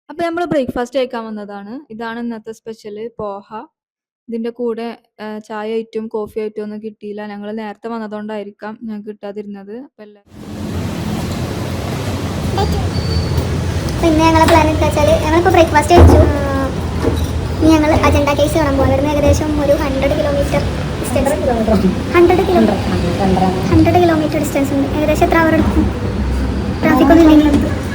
അപ്പോൾ നമ്മൾ ബ്രേക്ക്ഫാസ്റ്റ് കഴിക്കാൻ വന്നതാണ്. ഇതാണ് ഇന്നത്തെ സ്പെഷ്യൽ പോഹ. ഇതിൻ്റെ കൂടെ ചായ ഐറ്റവും കോഫി ഐറ്റവും ഒന്നും കിട്ടിയില്ല. ഞങ്ങൾ നേരത്തെ വന്നതുകൊണ്ടായിരിക്കാം ഞങ്ങൾക്ക് കിട്ടാതിരുന്നത്. പിന്നെ ഞങ്ങളെ പ്ലാൻ എന്താ വെച്ചാൽ ഞങ്ങളിപ്പോൾ ബ്രേക്ക്ഫാസ്റ്റ് കഴിച്ചു. ഇനി ഞങ്ങൾ അജണ്ട കേസ് കാണാൻ പോകാം. അവിടുന്ന് ഏകദേശം ഒരു 100 കിലോമീറ്റർ ഡിസ്റ്റൻസ് ഉണ്ട്. ഏകദേശം എത്ര അവർ എടുക്കും? ട്രാഫിക് ഒന്നും ഇല്ലെങ്കിൽ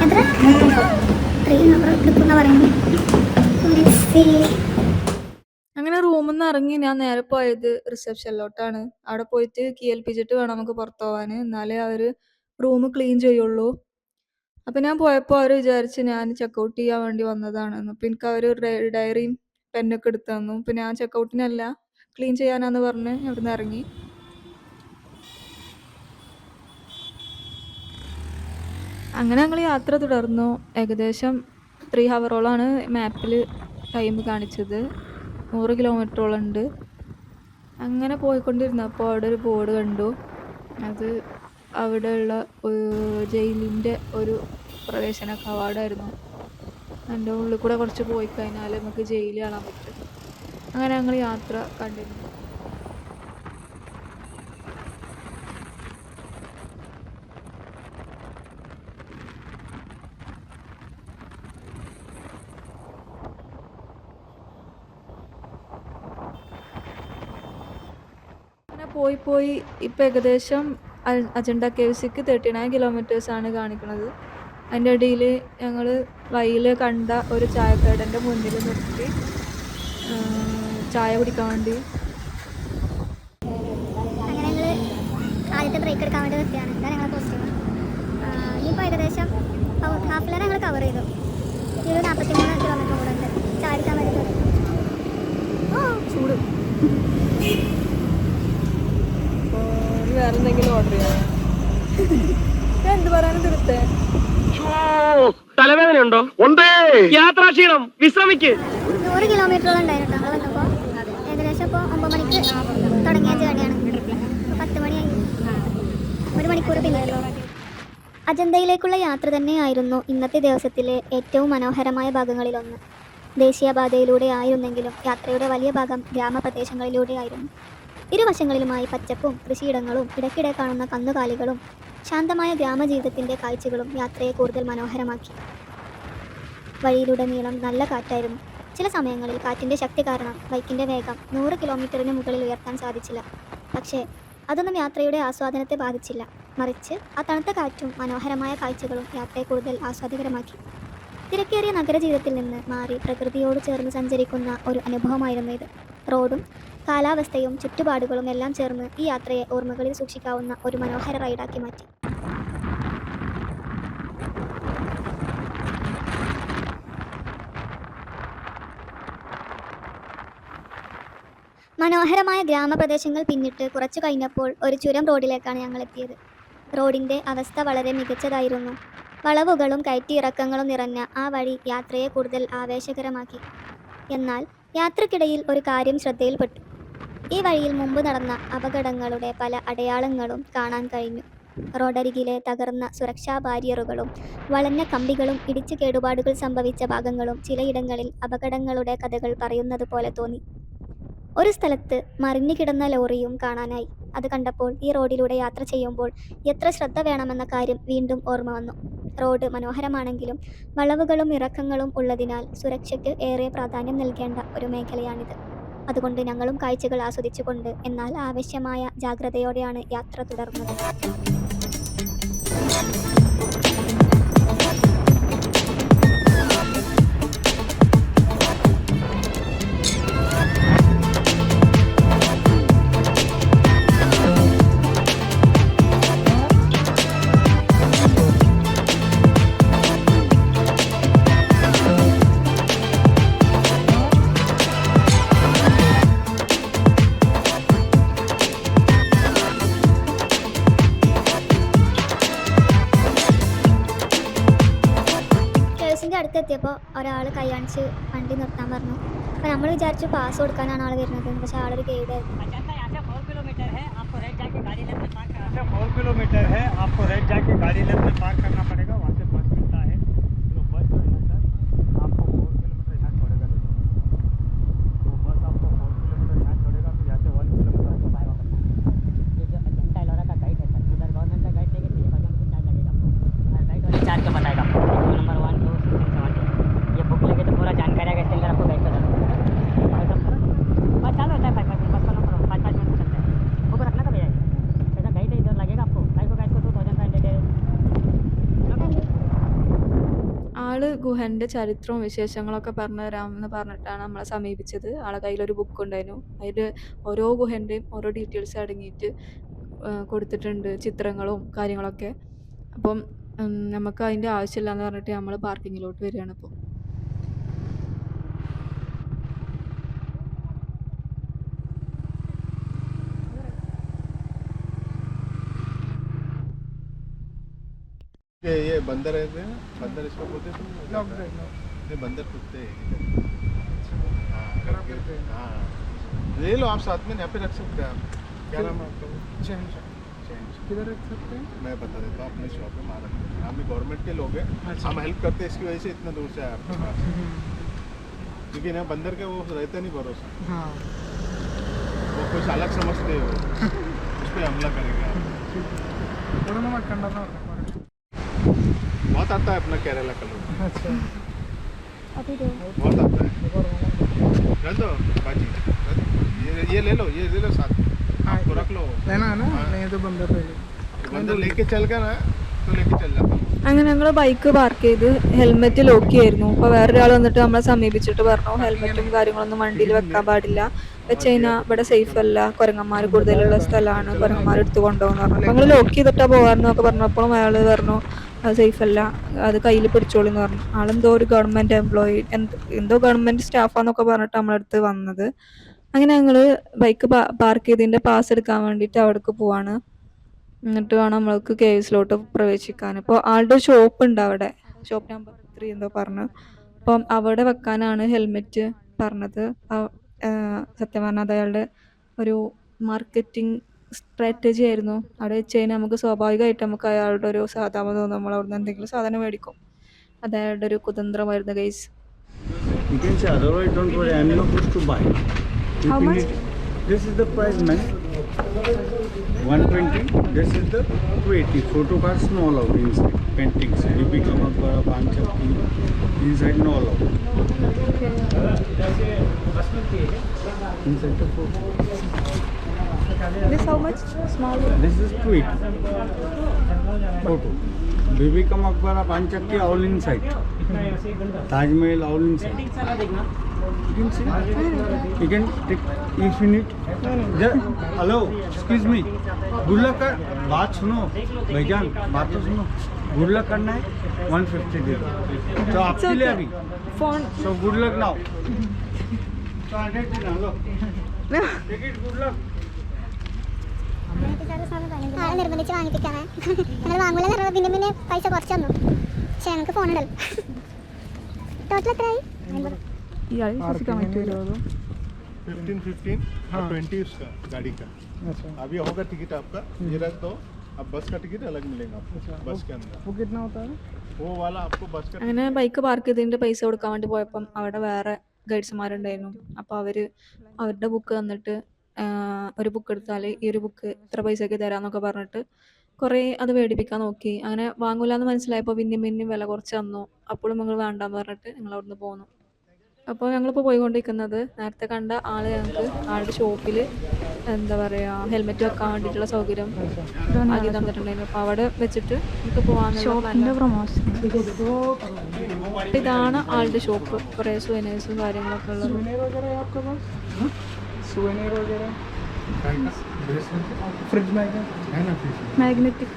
എത്ര 3 അവർ എടുക്കുന്ന പറയുന്നത്. അങ്ങനെ റൂമിൽ നിന്ന് ഇറങ്ങി ഞാൻ നേരെ പോയത് റിസപ്ഷനിലോട്ടാണ്. അവിടെ പോയിട്ട് കീ ഏൽപ്പിച്ചിട്ട് വേണം നമുക്ക് പുറത്ത് പോകാൻ. എന്നാലേ അവർ റൂം ക്ലീൻ ചെയ്യുള്ളൂ. അപ്പം ഞാൻ പോയപ്പോൾ അവർ വിചാരിച്ച് ഞാൻ ചെക്കൗട്ട് ചെയ്യാൻ വേണ്ടി വന്നതാണെന്ന്. അപ്പം എനിക്ക് അവർ ഡയറിയും പെന്നൊക്കെ എടുത്ത് തന്നു. അപ്പം ഞാൻ ചെക്കൗട്ടിനല്ല ക്ലീൻ ചെയ്യാനാന്ന് പറഞ്ഞ് അവിടുന്ന് ഇറങ്ങി. അങ്ങനെ ഞങ്ങൾ യാത്ര തുടർന്നു. ഏകദേശം 3 ഹവറോളാണ് മാപ്പിൽ ടൈം കാണിച്ചത്. 100 കിലോമീറ്ററോളം ഉണ്ട്. അങ്ങനെ പോയിക്കൊണ്ടിരുന്നപ്പോൾ അവിടെ ഒരു ബോർഡ് കണ്ടു. അത് അവിടെയുള്ള ജയിലിൻ്റെ ഒരു പ്രവേശന കവാടമായിരുന്നു. എൻ്റെ ഉള്ളിൽ കൂടെ കുറച്ച് പോയി കഴിഞ്ഞാൽ നമുക്ക് ജയിൽ കാണാൻ പറ്റും. അങ്ങനെ ഞങ്ങൾ യാത്ര കണ്ടിരുന്നു. അങ്ങനെ പോയി ഇപ്പം ഏകദേശം അജണ്ട കേവ്സിക്ക് 39 കിലോമീറ്റേഴ്സാണ് കാണിക്കുന്നത്. അതിൻ്റെ ഇടയിൽ ഞങ്ങൾ വഴിയിൽ കണ്ട ഒരു ചായക്കടൻ്റെ മുന്നിൽ നിർത്തി ചായ കുടിക്കാൻ വേണ്ടി. അങ്ങനെ ഞങ്ങൾ ആദ്യത്തെ ബ്രേക്ക് എടുക്കാൻ വേണ്ടി നിർത്തിയാണ്. ഇതാണ് ഞങ്ങളെ പോസ്റ്റ്. ഇനിയിപ്പോൾ ഏകദേശം ഹാഫ് ഞങ്ങൾ കവർ ചെയ്തു. 43 കിലോമീറ്റർ കൂടെ ഉണ്ട് ചായ എടുക്കാൻ വേണ്ടി. ചൂട് വേറെ എന്തെങ്കിലും ഓർഡർ ചെയ്യാം. എന്ത് പറയാനും തീർത്തേ തലവേദനയുണ്ടോ? യാത്രാക്ഷീണം, വിശ്രമിക്ക്. 100 കിലോമീറ്ററോളം ഉണ്ടായിരുന്നു ഞങ്ങൾ വന്നപ്പോൾ. ഏകദേശം ഇപ്പോൾ 9 മണിക്ക് തുടങ്ങിയ ജേണിയാണ്. 10 മണിയായി, 1 മണിക്കൂർ പിന്നല്ലോ. അജന്തയിലേക്കുള്ള യാത്ര തന്നെയായിരുന്നു ഇന്നത്തെ ദിവസത്തിലെ ഏറ്റവും മനോഹരമായ ഭാഗങ്ങളിലൊന്ന്. ദേശീയപാതയിലൂടെ ആയിരുന്നെങ്കിലും യാത്രയുടെ വലിയ ഭാഗം ഗ്രാമപ്രദേശങ്ങളിലൂടെ ആയിരുന്നു. ഇരുവശങ്ങളിലുമായി പച്ചപ്പും കൃഷിയിടങ്ങളും ഇടയ്ക്കിടെ കാണുന്ന കന്നുകാലികളും ശാന്തമായ ഗ്രാമജീവിതത്തിൻ്റെ കാഴ്ചകളും യാത്രയെ കൂടുതൽ മനോഹരമാക്കി. വഴിയിലുടനീളം നല്ല കാറ്റായിരുന്നു. ചില സമയങ്ങളിൽ കാറ്റിൻ്റെ ശക്തി കാരണം ബൈക്കിൻ്റെ വേഗം 100 കിലോമീറ്ററിന് മുകളിൽ ഉയർത്താൻ സാധിച്ചില്ല. പക്ഷേ അതൊന്നും യാത്രയുടെ ആസ്വാദനത്തെ ബാധിച്ചില്ല. മറിച്ച് ആ തണുത്ത കാറ്റും മനോഹരമായ കാഴ്ചകളും യാത്രയെ കൂടുതൽ ആസ്വാദ്യകരമാക്കി. തിരക്കേറിയ നഗരജീവിതത്തിൽ നിന്ന് മാറി പ്രകൃതിയോട് ചേർന്ന് സഞ്ചരിക്കുന്ന ഒരു അനുഭവമായിരുന്നു ഇത്. റോഡും കാലാവസ്ഥയും ചുറ്റുപാടുകളും എല്ലാം ചേർന്ന് ഈ യാത്രയെ ഓർമ്മകളിൽ സൂക്ഷിക്കാവുന്ന ഒരു മനോഹര റൈഡാക്കി മാറ്റി. മനോഹരമായ ഗ്രാമപ്രദേശങ്ങൾ പിന്നിട്ട് കുറച്ചു കഴിഞ്ഞപ്പോൾ ഒരു ചുരം റോഡിലേക്കാണ് ഞങ്ങൾ എത്തിയത്. റോഡിൻ്റെ അവസ്ഥ വളരെ മികച്ചതായിരുന്നു. വളവുകളും കയറ്റിയിറക്കങ്ങളും നിറഞ്ഞ ആ വഴി യാത്രയെ കൂടുതൽ ആവേശകരമാക്കി. എന്നാൽ യാത്രക്കിടയിൽ ഒരു കാര്യം ശ്രദ്ധയിൽപ്പെട്ടു. ഈ വഴിയിൽ മുമ്പ് നടന്ന അപകടങ്ങളുടെ പല അടയാളങ്ങളും കാണാൻ കഴിഞ്ഞു. റോഡരികിലെ തകർന്ന സുരക്ഷാ ബാരിയറുകളും വളഞ്ഞ കമ്പികളും ഇടിച്ചു കേടുപാടുകൾ സംഭവിച്ച ഭാഗങ്ങളും ചിലയിടങ്ങളിൽ അപകടങ്ങളുടെ കഥകൾ പറയുന്നത് പോലെ തോന്നി. ഒരു സ്ഥലത്ത് മറിഞ്ഞു കിടന്ന ലോറിയും കാണാനായി. അത് കണ്ടപ്പോൾ ഈ റോഡിലൂടെ യാത്ര ചെയ്യുമ്പോൾ എത്ര ശ്രദ്ധ വേണമെന്ന കാര്യം വീണ്ടും ഓർമ്മ വന്നു. റോഡ് മനോഹരമാണെങ്കിലും വളവുകളും ഇറക്കങ്ങളും ഉള്ളതിനാൽ സുരക്ഷയ്ക്ക് ഏറെ പ്രാധാന്യം നൽകേണ്ട ഒരു മേഖലയാണിത്. അതുകൊണ്ട് ഞങ്ങളും കാഴ്ചകൾ ആസ്വദിച്ചുകൊണ്ട് എന്നാൽ ആവശ്യമായ ജാഗ്രതയോടെയാണ് യാത്ര തുടർന്നത്. അടുത്തെത്തിയപ്പോൾ ഒരാൾ കൈ കാണിച്ച് വണ്ടി നിർത്താൻ പറഞ്ഞു. അപ്പോൾ നമ്മൾ വിചാരിച്ചു പാസ് കൊടുക്കാനാണ് ആൾ വരുന്നത്. പക്ഷേ ആളൊരു ഗൈഡായിരുന്നു. 4 किलोमीटर है, आपको राइट जाके गाड़ी लेफ्ट में पार्क करना पड़ेगा, वहाँ से 5 मिनट चार के बताएगा आपको, जो नंबर 1 2 3 7 ये बुक लेके तो पूरा जानकारी आएगा, इसके अंदर आपको गाइड कर देगा। बस चालू होता है 5 बस का नंबर 5 मिनट चलता है, बुक रखना था भैया, ऐसा गाइड इधर लगेगा आपको, गाइड को 2500 ആള് ഗുഹൻ്റെ ചരിത്രവും വിശേഷങ്ങളൊക്കെ പറഞ്ഞു തരാമെന്ന് പറഞ്ഞിട്ടാണ് നമ്മളെ സമീപിച്ചത്. ആളെ കയ്യിലൊരു ബുക്ക് ഉണ്ടായിരുന്നു. അതിൽ ഓരോ ഗുഹൻ്റെയും ഓരോ ഡീറ്റെയിൽസ് അടങ്ങിയിട്ട് കൊടുത്തിട്ടുണ്ട്, ചിത്രങ്ങളും കാര്യങ്ങളൊക്കെ. അപ്പം നമുക്ക് അതിൻ്റെ ആവശ്യമില്ല എന്ന് പറഞ്ഞിട്ട് നമ്മൾ പാർക്കിങ്ങിലോട്ട് വരികയാണ് ഇപ്പോൾ. ये बंदर है ना, बंदर इसको बोलते हैं, ये बंदर कुत्ते हैं। हाँ, ले लो आप साथ में, यहाँ पे रख सकते हैं आप। क्या नाम है आपका? किधर रख सकते हैं? मैं बता देता हूँ, अपने शॉप में मारा हम भी गवर्नमेंट के लोग हैं, हम हेल्प करते हैं, इसकी वजह से इतना दूर से आए आपके पास। क्योंकि ना बंदर के वो रहता नहीं भरोसा, वो कुछ अलग समझते हो, उस पर हमला करेगा। बहुत आता है अपना केरला का लोग। अच्छा, बहुत आता है। रख दो बाजी, ये ले लो, ये ले लो साथ में, आपको रख लो, लेना है ना। नहीं तो बंदर लेके चल कर ना, तो लेके चल जाता हूँ। അങ്ങനെ ഞങ്ങൾ ബൈക്ക് പാർക്ക് ചെയ്ത് ഹെൽമെറ്റ് ലോക്ക് ചെയ്യായിരുന്നു. അപ്പോൾ വേറൊരാൾ വന്നിട്ട് നമ്മളെ സമീപിച്ചിട്ട് പറഞ്ഞു ഹെൽമെറ്റും കാര്യങ്ങളൊന്നും വണ്ടിയിൽ വെക്കാൻ പാടില്ല, വെച്ച് കഴിഞ്ഞാൽ ഇവിടെ സേഫ് അല്ല, കുരങ്ങന്മാർ കൂടുതലുള്ള സ്ഥലമാണ്, കുരങ്ങന്മാർ എടുത്ത് കൊണ്ടുപോകുന്നു പറഞ്ഞു. അപ്പോൾ ഞങ്ങൾ ലോക്ക് ചെയ്തിട്ടാ പോകാമെന്നൊക്കെ പറഞ്ഞപ്പോഴും അയാൾ പറഞ്ഞു അത് സേഫ് അല്ല, അത് കയ്യിൽ പിടിച്ചോളിന്ന് പറഞ്ഞു. ആളെന്തോ ഒരു ഗവൺമെൻറ് എംപ്ലോയി, എന്തോ ഗവൺമെൻറ് സ്റ്റാഫാന്നൊക്കെ പറഞ്ഞിട്ട് നമ്മളടുത്ത് വന്നത്. അങ്ങനെ ഞങ്ങൾ ബൈക്ക് പാർക്ക് ചെയ്തതിൻ്റെ പാസ് എടുക്കാൻ വേണ്ടിയിട്ട് അവിടേക്ക് പോവാണ്. എന്നിട്ട് വേണം നമ്മൾക്ക് കേവ്സിലോട്ട് പ്രവേശിക്കാൻ. ഇപ്പോൾ ആളുടെ ഷോപ്പ് ഉണ്ട് അവിടെ, ഷോപ്പ് നമ്പർ 3 എന്തോ പറഞ്ഞു. അപ്പം അവിടെ വെക്കാനാണ് ഹെൽമെറ്റ് പറഞ്ഞത്. സത്യം പറഞ്ഞാൽ അത് അയാളുടെ ഒരു മാർക്കറ്റിംഗ് സ്ട്രാറ്റജി ആയിരുന്നു. അവിടെ വെച്ച് കഴിഞ്ഞാൽ നമുക്ക് സ്വാഭാവികമായിട്ട് നമുക്ക് അയാളുടെ ഒരു സഹതാപം തോന്നും, നമ്മൾ അവിടെ നിന്ന് എന്തെങ്കിലും സാധനം മേടിക്കും. അത് അയാളുടെ ഒരു കുതന്ത്രമായിരുന്നു guys. You can say otherwise don't worry, I am not supposed to buy. How much? This is the price, man. 120. This is the 280. Photo cards no allowed inside. Paintings, BB Kamakbara, Panchakti, inside no allowed. Inside the photo. This how much? Small one? This is 280. Photo. BB Kamakbara, Panchakti, all inside. Taj Mahal, all inside. You can see. You can take if you need. Hello, excuse me. Good luck कर, बात सुनो भाईजान, बात तो सुनो. Good luck करना है 150 दे दो. तो आपके लिए अभी. Phone. So good luck now. So 100 देना लो. Take it, good luck. ആളെ നിർബന്ധിച്ച് വാങ്ങിപ്പിക്കാണ്. ഞങ്ങൾ വാങ്ങൂല പിന്നെ പിന്നെ പൈസ കുറച്ച് തന്നു. പക്ഷേ ഞങ്ങൾക്ക് ഫോൺ ഉണ്ടല്ലോ. ടോട്ടൽ എത്രയായി? 15 और 20 उसका गाड़ी का। अच्छा, अभी होगा टिकट आपका, ये रख दो। अब बस का टिकट अलग मिलेगा आपको। बस के अंदर वो कितना होता है? वो वाला आपको बस का। അങ്ങനെ ബൈക്ക് പാർക്ക് ചെയ്തതിൻ്റെ പൈസ കൊടുക്കാൻ വേണ്ടി പോയപ്പം അവിടെ വേറെ ഗൈഡ്സുമാരുണ്ടായിരുന്നു. അപ്പോൾ അവരുടെ ബുക്ക് തന്നിട്ട് ഒരു ബുക്ക് എടുത്താൽ ഈ ഒരു ബുക്ക് ഇത്ര പൈസയ്ക്ക് തരാമെന്നൊക്കെ പറഞ്ഞിട്ട് കുറേ അത് മേടിപ്പിക്കാൻ നോക്കി. അങ്ങനെ വാങ്ങൂലെന്ന് മനസ്സിലായപ്പോൾ പിന്നെയും വില കുറച്ച് തന്നു. അപ്പോഴും ഞങ്ങൾ വേണ്ടാന്ന് പറഞ്ഞിട്ട് ഞങ്ങൾ അവിടുന്ന് പോന്നു. അപ്പോൾ ഞങ്ങളിപ്പോൾ പോയിക്കൊണ്ടിരിക്കുന്നത് നേരത്തെ കണ്ട ആൾ ഞങ്ങൾക്ക് ആളുടെ ഷോപ്പിൽ എന്താ പറയുക ഹെൽമെറ്റ് വെക്കാൻ വേണ്ടിയിട്ടുള്ള സൗകര്യം ആക്കി തന്നിട്ടുണ്ടായിരുന്നു. അപ്പോൾ അവിടെ വെച്ചിട്ട് നമുക്ക് പോകാനുള്ള പ്രൊമോഷൻ. ഇതാണ് ആളുടെ ഷോപ്പ്, കുറേ സുവനേഴ്സും കാര്യങ്ങളൊക്കെ ഉള്ളത്. फ्रिज है ना, मैग्नेटिक.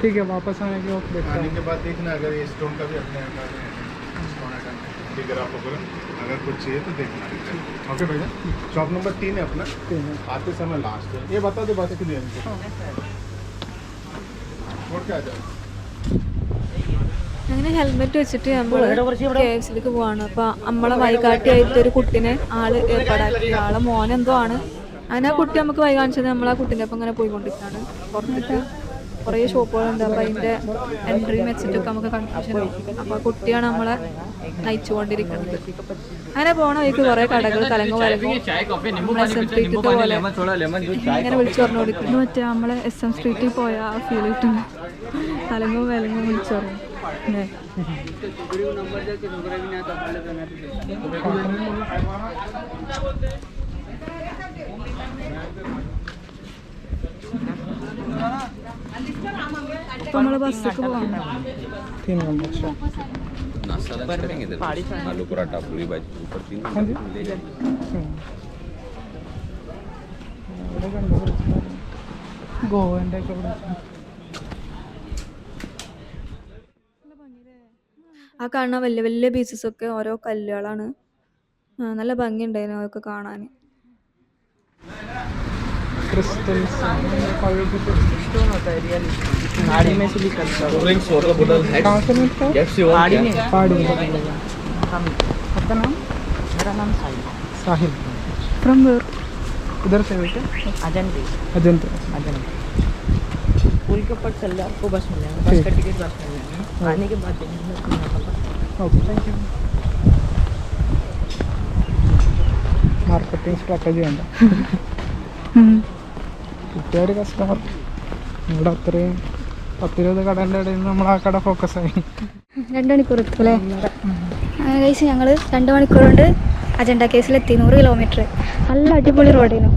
ठीक है, वापस आने के वक्त आने के बाद देखना, अगर ये स्टोन का भी अपने फिगर आपको अगर कुछ चाहिए तो देखना। ओके भैया, शॉप नंबर 3 है अपना, आते समय लास्ट है। ये बता दो बातें क्लियर छोड़ के आ जाओ. അങ്ങനെ ഹെൽമെറ്റ് വെച്ചിട്ട് നമ്മൾ KFCയിലേക്ക് പോവാണ്. അപ്പോൾ നമ്മളെ വൈകാട്ടിയായിട്ട് ഒരു കുട്ടീനെ ആള് ഏർപ്പാടാക്കി. ആളെ മോനെന്തോ ആണ്. അങ്ങനെ ആ കുട്ടി നമുക്ക് വൈ കാണിച്ചത് നമ്മൾ ആ കുട്ടീൻ്റെ ഒപ്പം ഇങ്ങനെ പോയിക്കൊണ്ടിരിക്കുകയാണ്. പുറത്തേക്ക് കുറേ ഷോപ്പുകളുണ്ട്. അപ്പോൾ അതിൻ്റെ എൻട്രിയും വെച്ചിട്ടൊക്കെ നമുക്ക് കൺഫ്യൂഷൻ ആവും. അപ്പോൾ ആ കുട്ടിയാണ് നമ്മളെ നയിച്ചുകൊണ്ടിരിക്കുന്നത്. അങ്ങനെ പോണ വഴിക്ക് കുറേ കടകൾ കലങ്ങും വലങ്ങും SM സ്ട്രീറ്റിൽ പോലെ ഇങ്ങനെ വിളിച്ചു പറഞ്ഞുകൊണ്ടിരിക്കുന്നു. മറ്റേ നമ്മളെ SM സ്ട്രീറ്റിൽ പോയ ആ ഫീൽ കിട്ടുന്നു. അലങ്ങും വിലങ്ങും വിളിച്ചോറും അല്ലേ? ഇപ്പൊ നമ്മള് ബസ്സിലേക്ക് പോവാം. नाश्ता लंच करेंगे इधर आलू पराठा पूरी भाजी ऊपर 3 घंटे मिलेगा ഗോവൻ്റെ ഒക്കെ ആ കാണുന്ന വലിയ വലിയ ബീച്ചസ് ഒക്കെ ഓരോ കല്ലുകളാണ്. നല്ല ഭംഗിയുണ്ടായിരുന്നു അതൊക്കെ കാണാൻ. क्रिस्टल्स स्टोन होता है रियल गाड़ी में से भी करता है ड्रिंक्स वाटर बोतल है कहाँ से मिलता है कैसे हो पहाड़ी में पहाड़ी में हम आपका नाम मेरा नाम साहिल साहिल ഫ്രം വേർ? उधर से बेटे अजंती अजंता अजंती पुल के ऊपर चल जाओ आपको बस मिल जाएगा बस ठीक। का टिकट बस मिल जाएगा आने के बाद okay thank you marketing strategy വേണ്ട കിട്ടിയൊരു കസ്റ്റമർ ഇവിടെ അത്രയും 10-20 കടേൻ്റെ ഇടയിൽ നിന്ന് നമ്മൾ ആ കട ഫോക്കസ് ആയി 2 മണിക്കൂർ എത്തും അല്ലേ? അങ്ങനെ കഴിച്ച് ഞങ്ങൾ 2 മണിക്കൂർ കൊണ്ട് അജണ്ട കേസിലെത്തി. 100 കിലോമീറ്റർ. നല്ല അടിപൊളി റോഡായിരുന്നു.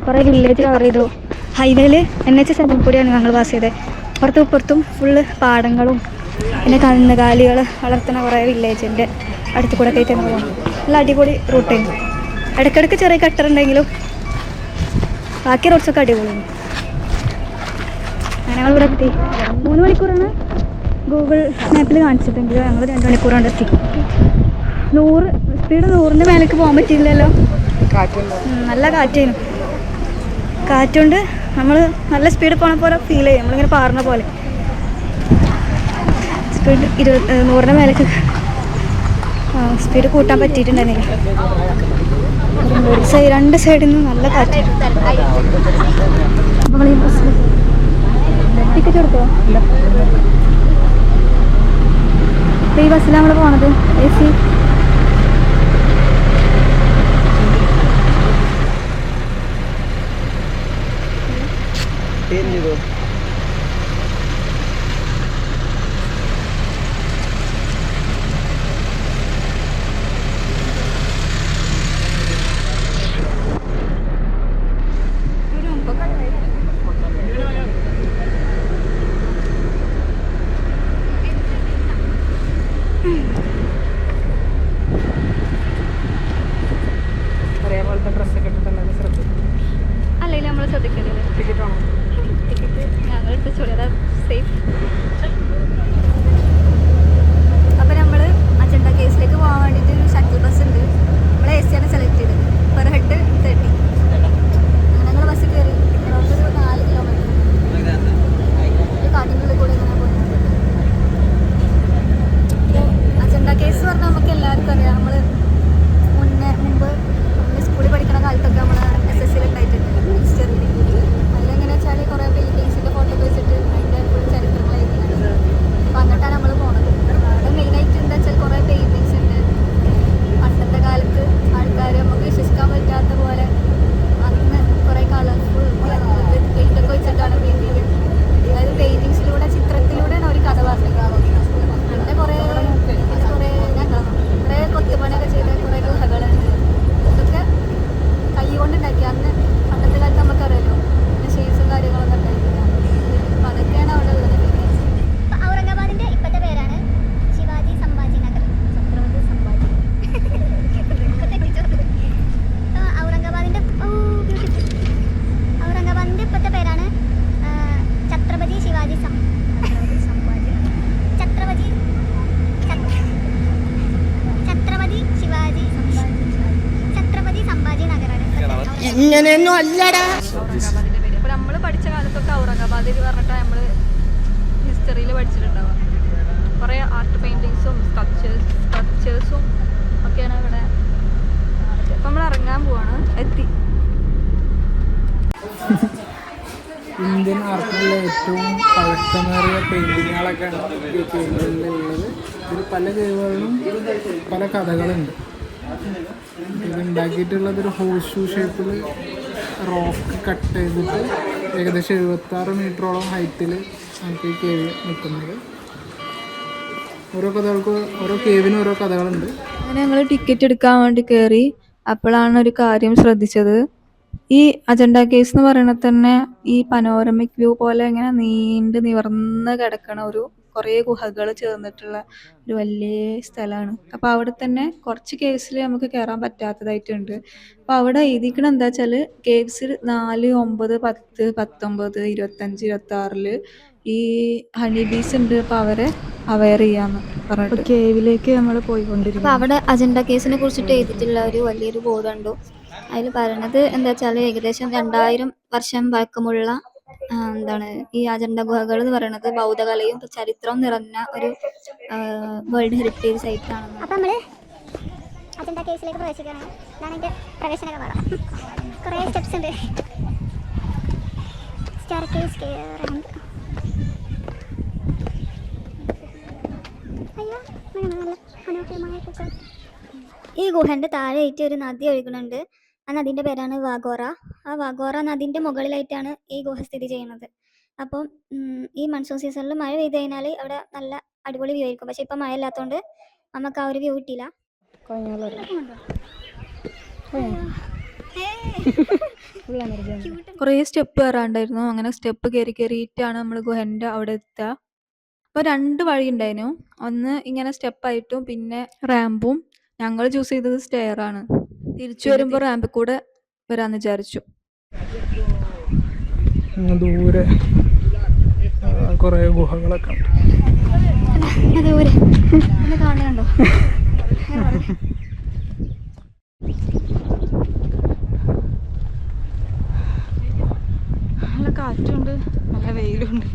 കുറേ വില്ലേജ് കവർ ചെയ്തു. ഹൈവേയിൽ NH7 കൂടിയാണ് ഞങ്ങൾ പാസ് ചെയ്തത്. അപ്പുറത്തും ഇപ്പുറത്തും ഫുള്ള് പാടങ്ങളും പിന്നെ കന്നുകാലികൾ വളർത്തുന്ന കുറേ വില്ലേജിൻ്റെ അടുത്ത് കൂടെ ഒക്കെ ആയിട്ട് പോകും. നല്ല അടിപൊളി റൂട്ടായിരുന്നു. ഇടയ്ക്കിടയ്ക്ക് ചെറിയ കട്ടറുണ്ടെങ്കിലും ബാക്കി റോഡ്സൊക്കെ അടിപൊളിയാണ്. അങ്ങനെ ഞങ്ങൾ ഇവിടെ എത്തി. 3 മണിക്കൂറാണ് ഗൂഗിൾ മാപ്പിൽ കാണിച്ചിട്ടെങ്കിൽ ഞങ്ങൾ 2 മണിക്കൂർ കൊണ്ട് എത്തി. 100 സ്പീഡ് 100ൻ്റെ മേലേക്ക് പോകാൻ പറ്റിയില്ലല്ലോ. നല്ല കാറ്റായിരുന്നു. കാറ്റുകൊണ്ട് നമ്മൾ നല്ല സ്പീഡ് പോണ പോലെ ഫീൽ ചെയ്യും. നമ്മളിങ്ങനെ പാറുന്ന പോലെ സ്പീഡ് 100ൻ്റെ മേലേക്ക് സ്പീഡ് കൂട്ടാൻ പറ്റിയിട്ടുണ്ടായിരുന്നില്ല. 2 സൈഡിൽ നിന്ന് നല്ല കാറ്റ്. നമ്മൾ ഈ ബസ്സിൽ ടിക്കറ്റ് കൊടുത്തോ? ഈ ബസ്സിലാണ് നമ്മൾ പോണത്. AC ഒരേപോലത്തെ ഡ്രസ്സൊക്കെ ഇട്ടിട്ടുണ്ടെങ്കിൽ ശ്രദ്ധിക്കും. അല്ലെങ്കിൽ നമ്മൾ ശ്രദ്ധിക്കരുത്. ടിക്കറ്റ് വേണം. ടിക്കറ്റ് ഞങ്ങൾ എടുത്തോളി, അതാ സേഫ്. അപ്പോൾ നമ്മൾ അജണ്ട കേസിലേക്ക് പോകാൻ വേണ്ടിയിട്ട് ഒരു ഷട്ടിൽ ബസ് ഉണ്ട്. നമ്മൾ AC ആണ് സെലക്ട് ചെയ്തത്. Per head 30. അങ്ങനെ ഞങ്ങൾ ബസ്സിൽ കയറി. അറൗണ്ട് ഒരു 4 കിലോമീറ്റർ കാട്ടിനുള്ളിൽ കൂടെ ഇങ്ങനെ പോകുന്നത്. അജണ്ട കേസ് പറഞ്ഞാൽ നമുക്ക് എല്ലാവർക്കും അറിയാം. നമ്മൾ മുമ്പ് സ്കൂളിൽ പഠിക്കുന്ന കാലത്തൊക്കെ നമ്മൾ SSL ഉണ്ടായിട്ടുണ്ട് ഹിസ്റ്ററിയിൽ. അതിലെങ്ങനെ വെച്ചാൽ കുറേ പെയിൻറ്റിങ്സിൻ്റെ ഫോട്ടോ വെച്ചിട്ട് അതിൻ്റെ ഫുൾ ചരിത്രങ്ങളായിരിക്കുന്നത്. അപ്പോൾ എന്നിട്ടാണ് നമ്മൾ പോണത്. അവിടെ മെയിനായിട്ട് എന്താ വെച്ചാൽ കുറേ പെയിൻറ്റിങ്സ് ഉണ്ട്. പണ്ടത്തെ കാലത്ത് ആൾക്കാർ നമുക്ക് വിശ്വസിക്കാൻ പറ്റാത്ത പോലെ അന്ന് കുറേ കളർഫുൾ പെയിൻ്റൊക്കെ വെച്ചിട്ടാണ് പെയിൻറ്റിങ്. അതായത് പെയിൻറ്റിങ്സിലൂടെ ചിത്രത്തിലൂടെയാണ് ഒരു കഥ പറഞ്ഞത്. അങ്ങനെ കുറേ കൊത്തുപണിയൊക്കെ ചെയ്ത കുറേ ഗുഹകളുണ്ട്. ഇതൊക്കെ കൈ കൊണ്ടുണ്ടാക്കി. അന്ന് പണ്ടത്തെ കാലത്ത് നമുക്കറിയാലോ ഷെയ്ഡ്സും കാര്യങ്ങളൊന്നും ഉണ്ടായിട്ടില്ല. അപ്പം അതൊക്കെയാണ് അവിടെ ഉള്ളത്. ഔറംഗാബാദിന്റെ ഇപ്പോഴത്തെ പേരാണ് ശിവാജി സംഭാജി നഗർ. ഛത്രപതി സംഭാജി. ഔറംഗാബാദിന്റെ ഇപ്പോഴത്തെ പേരാണ് ഛത്രപതി ശിവാജി സംഭാജി ഛത്രപതി സംഭാജി നഗറാണ്. ഇങ്ങനെയൊന്നും അല്ലടാ. ഔറംഗാബാദിന്റെ പേര്. അപ്പോൾ നമ്മൾ പഠിച്ച കാലത്തൊക്കെ ഔറംഗാബാദ് എന്ന് പറഞ്ഞിട്ടാണ് നമ്മൾ ഹിസ്റ്ററിയിൽ പഠിച്ചിട്ടുണ്ടാവുക. കുറേ ആർട്ട് പെയിൻറ്റിങ്സും സ്കൾപ്ചേഴ്സും ഒക്കെയാണ് ഇവിടെ. അപ്പം നമ്മൾ ഇറങ്ങാൻ പോവാണ്. എത്തി. ഇന്ത്യൻ ആർട്ടിലെ ഏറ്റവും പഴക്കമേറിയ പെയിൻറ്റിങ്ങുകളൊക്കെയാണ് ഈ പെയിൻറ്റിങ്ങിലുള്ളത്. ഇതിൽ പല കഴിവുകളിലും പല കഥകളുണ്ട്. ഇത് ഉണ്ടാക്കിയിട്ടുള്ളതൊരു ഹോഴ്സ് ഷൂ ഷേപ്പിൽ റോക്ക് കട്ട് ചെയ്തിട്ട് ഏകദേശം 76 മീറ്ററോളം ഹൈറ്റിൽ നമുക്ക് ഈ കേവ് നിൽക്കുന്നത്. ഓരോ കഥകൾക്ക് ഓരോ കേവിനും ഓരോ കഥകളുണ്ട്. അങ്ങനെ ഞങ്ങൾ ടിക്കറ്റ് എടുക്കാൻ വേണ്ടി കയറി. അപ്പോഴാണ് ഒരു കാര്യം ശ്രദ്ധിച്ചത്. ഈ അജണ്ട കേസ് എന്ന് പറയുന്നത് തന്നെ ഈ പനോരമിക് വ്യൂ പോലെ ഇങ്ങനെ നീണ്ട് നിവർന്ന് കിടക്കണ ഒരു കുറേ ഗുഹകൾ ചേർന്നിട്ടുള്ള ഒരു വലിയ സ്ഥലമാണ്. അപ്പോൾ അവിടെ തന്നെ കുറച്ച് കേവ്സിൽ നമുക്ക് കയറാൻ പറ്റാത്തതായിട്ടുണ്ട്. അപ്പോൾ അവിടെ എഴുതിക്കണ എന്താ വെച്ചാൽ കേവ്സിൽ 4, 9, 10, 19, 25, 26 ഈ ഹണി ബീസ് ഉണ്ട്. അപ്പോൾ അവരെ അവെയർ ചെയ്യാന്ന് പറഞ്ഞിട്ട് കേവിലേക്ക് നമ്മൾ പോയിക്കൊണ്ടിരിക്കും. അപ്പോൾ അവിടെ അജണ്ട കേസിനെ കുറിച്ചിട്ട് എഴുതിയിട്ടുള്ള ഒരു വലിയൊരു ബോർഡ് കണ്ടു. അതിൽ പറയണത് എന്താ വെച്ചാൽ ഏകദേശം 2000 വർഷം പഴക്കമുള്ള ഈ അജണ്ട ഗുഹകൾ എന്ന് പറയുന്നത് ബൗദ്ധകലയും ചരിത്രവും നിറഞ്ഞ ഒരു വേൾഡ് ഹെറിറ്റേജ് സൈറ്റ് ആണ്. അപ്പം നമ്മൾ അജണ്ട കേസിലേക്ക് പ്രവേശിക്കുകയാണ്. ഇതാണ് എൻ്റെ പ്രവേശന കവാടം. കുറേ സ്റ്റെപ്സ് ഉണ്ട്. സ്റ്റെയർ കേസ് കയറാൻ അയ്യോ നല്ല മനോഹരമായ പൂക്കൾ. ഈ ഗുഹൻ്റെ താഴെയായിട്ട് ഒരു നദി ഒഴുകുന്നുണ്ട്. ആ നദീൻ്റെ പേരാണ് വാഗോറ. ആ വാഗോറ നദീൻ്റെ മുകളിലായിട്ടാണ് ഈ ഗുഹ സ്ഥിതി ചെയ്യുന്നത്. അപ്പം ഈ മൺസൂൺ സീസണിൽ മഴ പെയ്ത് കഴിഞ്ഞാൽ അവിടെ നല്ല അടിപൊളി വ്യൂ ആയിരിക്കും. പക്ഷേ ഇപ്പം മഴ ഇല്ലാത്തതുകൊണ്ട് നമുക്ക് ആ ഒരു വ്യൂ കിട്ടിയില്ല. കുറേ സ്റ്റെപ്പ് കയറാണ്ടായിരുന്നു. അങ്ങനെ സ്റ്റെപ്പ് കയറിയിട്ടാണ് നമ്മൾ ഗുഹൻ്റെ അവിടെ എത്തുക. അപ്പോൾ 2 വഴി ഉണ്ടായിരുന്നു. ഒന്ന് ഇങ്ങനെ സ്റ്റെപ്പായിട്ടും പിന്നെ റാമ്പും. ഞങ്ങൾ ചൂസ് ചെയ്തത് സ്റ്റെയർ ആണ്. തിരിച്ചു വരുമ്പോൾ റാമ്പിൽ കൂടെ വരാമെന്ന് വിചാരിച്ചു. ദൂരെ കുറേ ഗുഹകളൊക്കെ ഉണ്ട്. ദൂരെ കാണുന്നുണ്ടോ? നല്ല കാറ്റുണ്ട്, നല്ല വെയിലുണ്ട്.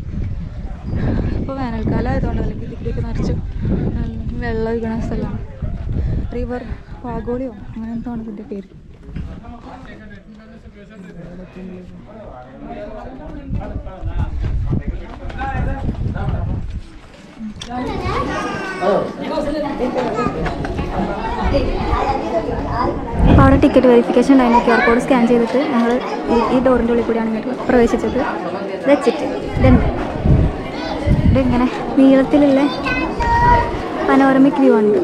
ഇപ്പോൾ വേനൽക്കാലം ആയതുകൊണ്ട് അല്ലെങ്കിൽ ഇതിലേക്ക് നിറച്ച് വെള്ളം ഒഴുകണ സ്ഥലമാണ്. റിവർ വാഗോളിയോ അങ്ങനെ എന്താണ് ഇതിൻ്റെ പേര്. അപ്പോൾ അവിടെ ടിക്കറ്റ് വെരിഫിക്കേഷൻ ഉണ്ടായിരുന്നു. QR കോഡ് സ്കാൻ ചെയ്തിട്ട് ഞങ്ങൾ ഈ ഡോറിൻ്റെ ഉള്ളിൽ കൂടിയാണ് ഇങ്ങോട്ട് പ്രവേശിച്ചത്. വെച്ചിട്ട് ഇതിങ്ങനെ നീളത്തിലുള്ള പനോരമിക് വ്യൂ ഉണ്ട്.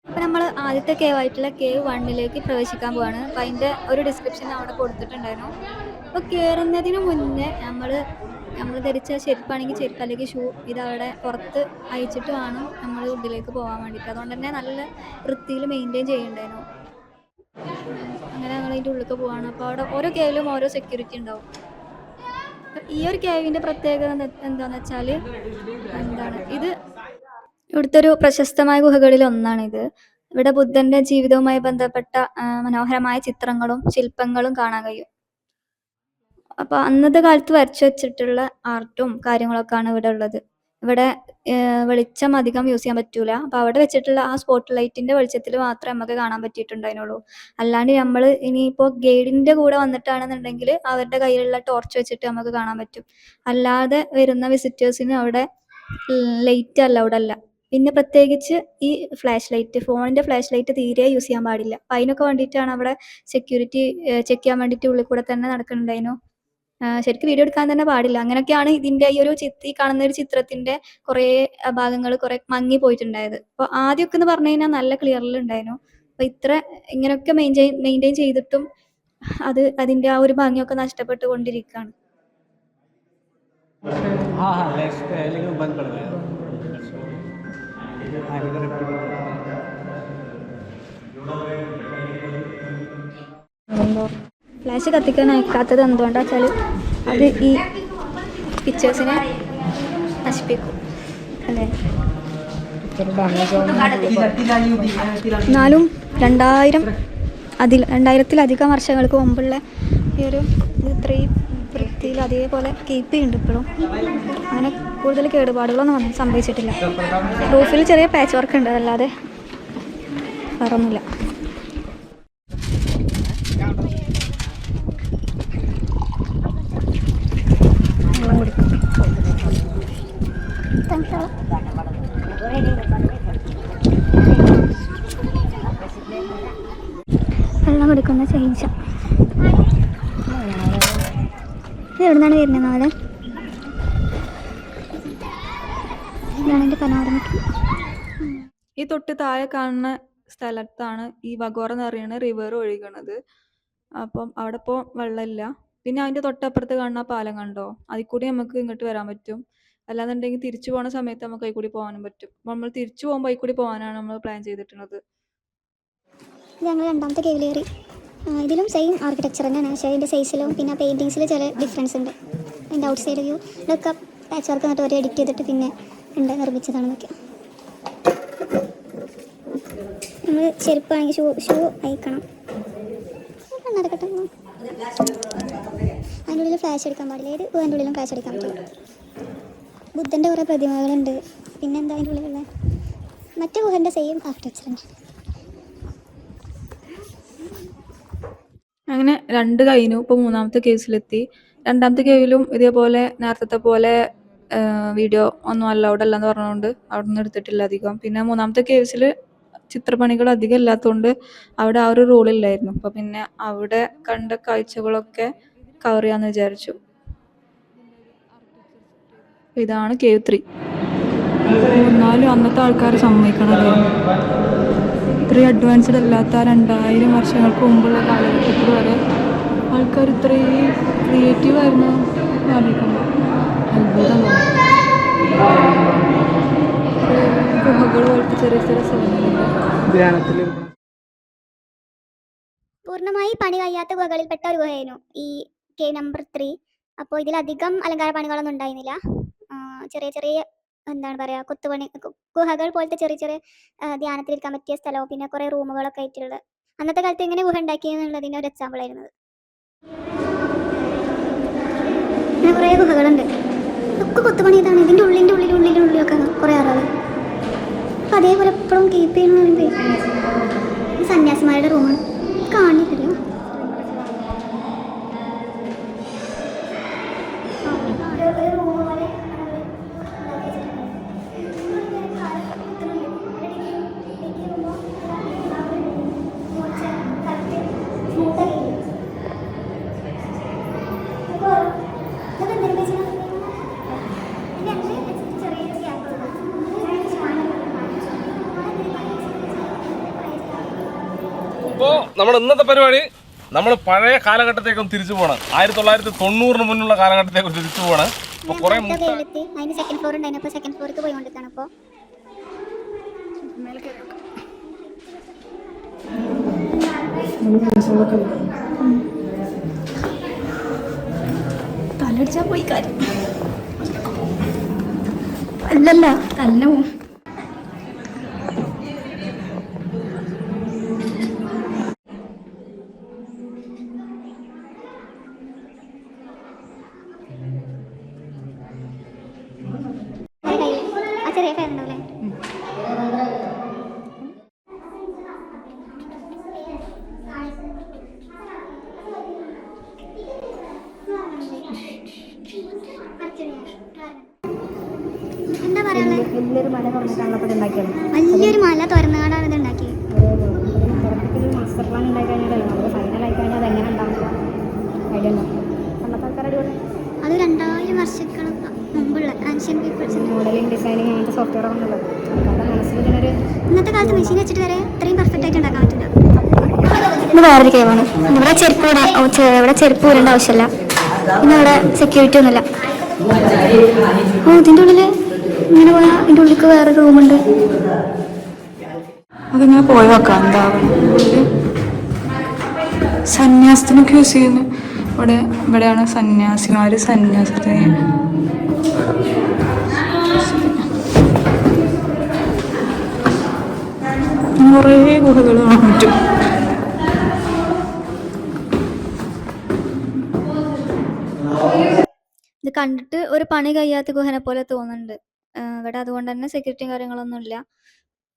അപ്പോൾ നമ്മൾ ആദ്യത്തെ കേവായിട്ടുള്ള കേവ് 1 പ്രവേശിക്കാൻ പോവാണ്. അപ്പോൾ അതിൻ്റെ ഒരു ഡിസ്ക്രിപ്ഷൻ അവിടെ കൊടുത്തിട്ടുണ്ടായിരുന്നു. അപ്പോൾ കയറുന്നതിന് മുന്നേ നമ്മൾ ധരിച്ച ചെരുപ്പാണെങ്കിൽ ചെരുപ്പ് അല്ലെങ്കിൽ ഷൂ ഇതവിടെ പുറത്ത് അയച്ചിട്ട് വേണം നമ്മൾ ഉള്ളിലേക്ക് പോകാൻ വേണ്ടിയിട്ട്. അതുകൊണ്ട് തന്നെ നല്ല വൃത്തിയിൽ മെയിൻറ്റെയിൻ ചെയ്യുന്നുണ്ടായിരുന്നു. അങ്ങനെ ഞങ്ങൾ അതിൻ്റെ ഉള്ളിലേക്ക് പോവാണ്. അപ്പോൾ അവിടെ ഓരോ കേവിലും ഓരോ സെക്യൂരിറ്റി ഉണ്ടാവും. ഈ ഒരു കേവിൻ്റെ പ്രത്യേകത എന്താണെന്ന് വെച്ചാൽ ഇത് ഇവിടുത്തെ ഒരു പ്രശസ്തമായ ഗുഹകളിൽ ഒന്നാണിത്. ഇവിടെ ബുദ്ധൻ്റെ ജീവിതവുമായി ബന്ധപ്പെട്ട മനോഹരമായ ചിത്രങ്ങളും ശില്പങ്ങളും കാണാൻ കഴിയും. അപ്പോൾ അന്നത്തെ കാലത്ത് വരച്ചു വെച്ചിട്ടുള്ള ആർട്ടും കാര്യങ്ങളൊക്കെയാണ് ഇവിടെ ഉള്ളത്. ഇവിടെ വെളിച്ചം അധികം യൂസ് ചെയ്യാൻ പറ്റൂല. അപ്പോൾ അവിടെ വെച്ചിട്ടുള്ള ആ സ്പോട്ട് ലൈറ്റിൻ്റെ വെളിച്ചത്തിൽ മാത്രമേ നമുക്ക് കാണാൻ പറ്റിയിട്ടുണ്ടായിരുന്നുള്ളൂ. അല്ലാണ്ട് നമ്മൾ ഇനിയിപ്പോൾ ഗൈഡിൻ്റെ കൂടെ വന്നിട്ടാണെന്നുണ്ടെങ്കിൽ അവരുടെ കയ്യിലുള്ള ടോർച്ച് വെച്ചിട്ട് നമുക്ക് കാണാൻ പറ്റും. അല്ലാതെ വരുന്ന വിസിറ്റേഴ്സിന് അവിടെ ലൈറ്റ് അലൗഡ് അല്ല. പിന്നെ പ്രത്യേകിച്ച് ഈ ഫ്ലാഷ് ലൈറ്റ്, ഫോണിൻ്റെ ഫ്ലാഷ് ലൈറ്റ് തീരെ യൂസ് ചെയ്യാൻ പാടില്ല. അപ്പം അതിനൊക്കെ വേണ്ടിയിട്ടാണ് അവിടെ സെക്യൂരിറ്റി ചെക്ക് ചെയ്യാൻ വേണ്ടിയിട്ട് ഉള്ളിൽ കൂടെ തന്നെ നടക്കുന്നുണ്ടായിരുന്നു. ശരിക്കും വീഡിയോ എടുക്കാൻ തന്നെ പാടില്ല. അങ്ങനെയൊക്കെയാണ് ഇതിൻ്റെ ഈ കാണുന്ന ഒരു ചിത്രത്തിൻ്റെ കുറേ ഭാഗങ്ങൾ കുറേ മങ്ങി പോയിട്ടുണ്ടായത്. അപ്പോൾ ആദ്യമൊക്കെ എന്ന് പറഞ്ഞു കഴിഞ്ഞാൽ നല്ല ക്ലിയറിലുണ്ടായിരുന്നു. അപ്പോൾ ഇങ്ങനെയൊക്കെ മെയിൻറ്റെയിൻ ചെയ്തിട്ടും അതിൻ്റെ ആ ഒരു ഭംഗിയൊക്കെ നഷ്ടപ്പെട്ടുകൊണ്ടിരിക്കുകയാണ്. ഫ്ലാഷ് കത്തിക്കാൻ അയക്കാത്തത് എന്തുകൊണ്ടാണെന്ന് വെച്ചാൽ അത് ഈ പിക്ചേഴ്സിനെ നശിപ്പിക്കും അല്ലേ. എന്നാലും 2000-ത്തിലധികം വർഷങ്ങൾക്ക് മുമ്പുള്ള ഈ ഒരു ഇത്രയും വൃത്തിയിൽ അതേപോലെ കീപ്പ് ചെയ്യുന്നുണ്ട് ഇപ്പോഴും. അങ്ങനെ കൂടുതൽ കേടുപാടുകളൊന്നും സംഭവിച്ചിട്ടില്ല. റൂഫിൽ ചെറിയ പാച്ച് വർക്ക് ഉണ്ട്, അതല്ലാതെ വേറൊന്നുമില്ല. വെള്ളം കൊടുക്കുന്ന ചേഞ്ച ഇത് എവിടെ നിന്നാണ് വരുന്നത് നാളെ? ഇതാണ് എൻ്റെ പനോരമയ്ക്ക്. ഈ തൊട്ട് താഴെ കാണുന്ന സ്ഥലത്താണ് ഈ വഗോറ എന്ന് പറയുന്ന റിവർ ഒഴുകണത്. അപ്പം അവിടെ ഇപ്പോൾ വെള്ളമില്ല. പിന്നെ അതിൻ്റെ തൊട്ടപ്പുറത്ത് കാണുന്ന പാലം കണ്ടോ, അതിൽ കൂടി നമുക്ക് ഇങ്ങോട്ട് വരാൻ പറ്റും. അല്ലാന്നുണ്ടെങ്കിൽ തിരിച്ചു പോകുന്ന സമയത്ത് നമുക്ക് അതിൽ കൂടി പോകാനും പറ്റും. അപ്പോൾ നമ്മൾ തിരിച്ചു പോകുമ്പോൾ അതിൽ കൂടി പോകാനാണ് നമ്മൾ പ്ലാൻ ചെയ്തിട്ടുള്ളത്. ഞങ്ങൾ രണ്ടാമത്തെ കേവിൽ കയറി. ഇതിലും സെയിം ആർക്കിടെക്ചർ തന്നെയാണ്, പക്ഷേ അതിൻ്റെ സൈസിലും പിന്നെ പെയിൻറ്റിങ്സിൽ ചില ഡിഫറൻസ് ഉണ്ട്. അതിൻ്റെ ഔട്ട് സൈഡ് വ്യൂ ഇതൊക്കെ പാച്ച് വർക്ക് എന്നിട്ട് ഒരു എഡിറ്റ് ചെയ്തിട്ട് പിന്നെ ഉണ്ട് നിർമ്മിച്ചതാണ് ഇതൊക്കെ. നമ്മൾ ചെരുപ്പാണെങ്കിൽ ഷൂ അയക്കണം. നടക്കട്ടെ. അതിൻ്റെ ഉള്ളിൽ ഫ്ലാഷ് എടുക്കാൻ പാടില്ല. ഏത് അതിൻ്റെ ഉള്ളിലും ഫ്ലാഷ് എടുക്കാൻ പറ്റില്ല. ബുദ്ധൻ്റെ കുറേ പ്രതിമകളുണ്ട്. പിന്നെന്താ അതിൻ്റെ ഉള്ളിലുള്ള മറ്റേ ഗുഹൻ്റെ സെയിം ആർക്കിടെക്ചർ ഉണ്ട്. അങ്ങനെ 2 കഴിഞ്ഞു. ഇപ്പോൾ 3ാമത്തെ കേസിലെത്തി. 2ാമത്തെ കേവിലും ഇതേപോലെ നേരത്തെ പോലെ വീഡിയോ ഒന്നും അലൗഡ് അല്ലെന്ന് പറഞ്ഞുകൊണ്ട് അവിടെ നിന്ന് എടുത്തിട്ടില്ല അധികം. പിന്നെ 3ാമത്തെ കേസിൽ ചിത്രപ്പണികൾ അധികം ഇല്ലാത്തതുകൊണ്ട് അവിടെ ആ ഒരു റൂളില്ലായിരുന്നു. അപ്പോൾ പിന്നെ അവിടെ കണ്ട കാഴ്ചകളൊക്കെ കവർ ചെയ്യാമെന്ന് വിചാരിച്ചു. ഇതാണ് കേവ് 3. എന്നാലും അന്നത്തെ ആൾക്കാർ സമ്മതിക്കണമല്ലോ, ഇത്രയും അഡ്വാൻസ്ഡ് അല്ലാത്ത 2000 വർഷങ്ങൾക്ക് മുമ്പുള്ള കാലഘട്ടത്തിൽ വരെ ആൾക്കാർ ഇത്രയും ക്രിയേറ്റീവായിരുന്നു ആലോചിക്കുമ്പോൾ അത്ഭുതം. ഗുഹകൾ പോലത്തെ ചെറിയ ചെറിയ സ്ഥലങ്ങളുണ്ട്. പൂർണ്ണമായി പണി കഴിയാത്ത ഗുഹകളിൽപ്പെട്ട ഒരു ഗുഹയായിരുന്നു ഈ കേവ് നമ്പർ 3. അപ്പോൾ ഇതിലധികം അലങ്കാര പണികളൊന്നും ഉണ്ടായിരുന്നില്ല. ചെറിയ ചെറിയ എന്താണ് പറയുക, കൊത്തുപണി ഗുഹകൾ പോലത്തെ ചെറിയ ചെറിയ ധ്യാനത്തിലിരിക്കാൻ പറ്റിയ സ്ഥലവും പിന്നെ കുറേ റൂമുകളൊക്കെ ആയിട്ടുള്ളത്. അന്നത്തെ കാലത്ത് എങ്ങനെ ഗുഹ ഉണ്ടാക്കിയെന്നുള്ളതിൻ്റെ ഒരു എക്സാമ്പിൾ ആയിരുന്നത്. അങ്ങനെ കുറേ ഗുഹകളുണ്ട്. ഒക്കെ കൊത്തുപണി ഇതാണ്. ഇതിൻ്റെ ഉള്ളിലൊക്കെ കുറേ ആളുകൾ. അപ്പോൾ അതേപോലെ എപ്പോഴും കീപ്പ് ചെയ്യുന്ന പറയുമ്പോൾ സന്യാസിമാരുടെ റൂമാണ്. കാണില്ലല്ലോ. ഇപ്പോൾ നമ്മൾ ഇന്നത്തെ പരിപാടി നമ്മൾ പഴയ കാലഘട്ടത്തേക്കും തിരിച്ചു പോകണം. 1990 മുന്നുള്ള കാലഘട്ടത്തേക്ക് തിരിച്ചു പോകണം. അപ്പോൾ കുറേ അതിന് സെക്കൻഡ് ഫ്ലോർ ഉണ്ടായിരുന്നു. അപ്പോൾ സെക്കൻഡ് ഫ്ലോർക്ക് പോയിക്കൊണ്ടിരിക്കുകയാണ്. അപ്പോൾ തലടിച്ചാൽ പോയി കാര്യം അല്ലല്ല തന്നെ പോവും. ചെറിയ ഫാൻ ഉണ്ടാവില്ലേ? എന്താ പറയാനുള്ളത്? വലിയൊരു മല തുറന്നുകൊണ്ടാണ് ഇത് ഉണ്ടാക്കിയത്. മാസ്റ്റർ പ്ലാൻ ഉണ്ടായി കഴിഞ്ഞാൽ നമുക്ക് ഫൈനൽ ആയി കഴിഞ്ഞാൽ അത് എങ്ങനെ ഉണ്ടാകും ഐഡിയ ഉണ്ടോ? പണ്ടത്തെ ആൾക്കാർ അടിപൊളി. അത് 2000 വർഷങ്ങൾക്ക് മുമ്പുള്ള ആൻഷ്യൻ പീപ്പിൾസ് മോഡലിംഗ് ഡിസൈനിങ് അങ്ങനത്തെ സോഫ്റ്റ്വെയർ ഒന്നുള്ളത് മനസ്സിൽ ഇതിനൊരു ഇന്നത്തെ കാലത്ത് മെഷീൻ വെച്ചിട്ട് വരെ ഇത്രയും പെർഫെക്റ്റ് ആയിട്ട് ഉണ്ടാക്കാൻ പറ്റില്ല. ഇത് വേറൊരു കേവാണ്. ഇവിടെ ചെരുപ്പ് വരേണ്ട ആവശ്യമില്ല. പിന്നെ ഇവിടെ സെക്യൂരിറ്റി ഒന്നുമില്ല. ഇതിൻ്റെ ഉള്ളിൽ ഇങ്ങനെ പോയാൽ ഇതിൻ്റെ ഉള്ളിലേക്ക് വേറൊരു റൂമുണ്ട്. അതിങ്ങനെ പോയി നോക്കാം എന്താവും. സന്യാസത്തിനൊക്കെ യൂസ് ചെയ്യുന്നു. ഇവിടെയാണ് സന്യാസിമാർ സന്യാസത്തിന് കുറേ ഗുഹകൾ കാണാൻ പറ്റും. ഇത് കണ്ടിട്ട് ഒരു പണി കഴിയാത്ത ഗുഹനെ പോലെ തോന്നുന്നുണ്ട്. ഇവിടെ അതുകൊണ്ട് തന്നെ സെക്യൂരിറ്റിയും കാര്യങ്ങളൊന്നുമില്ല.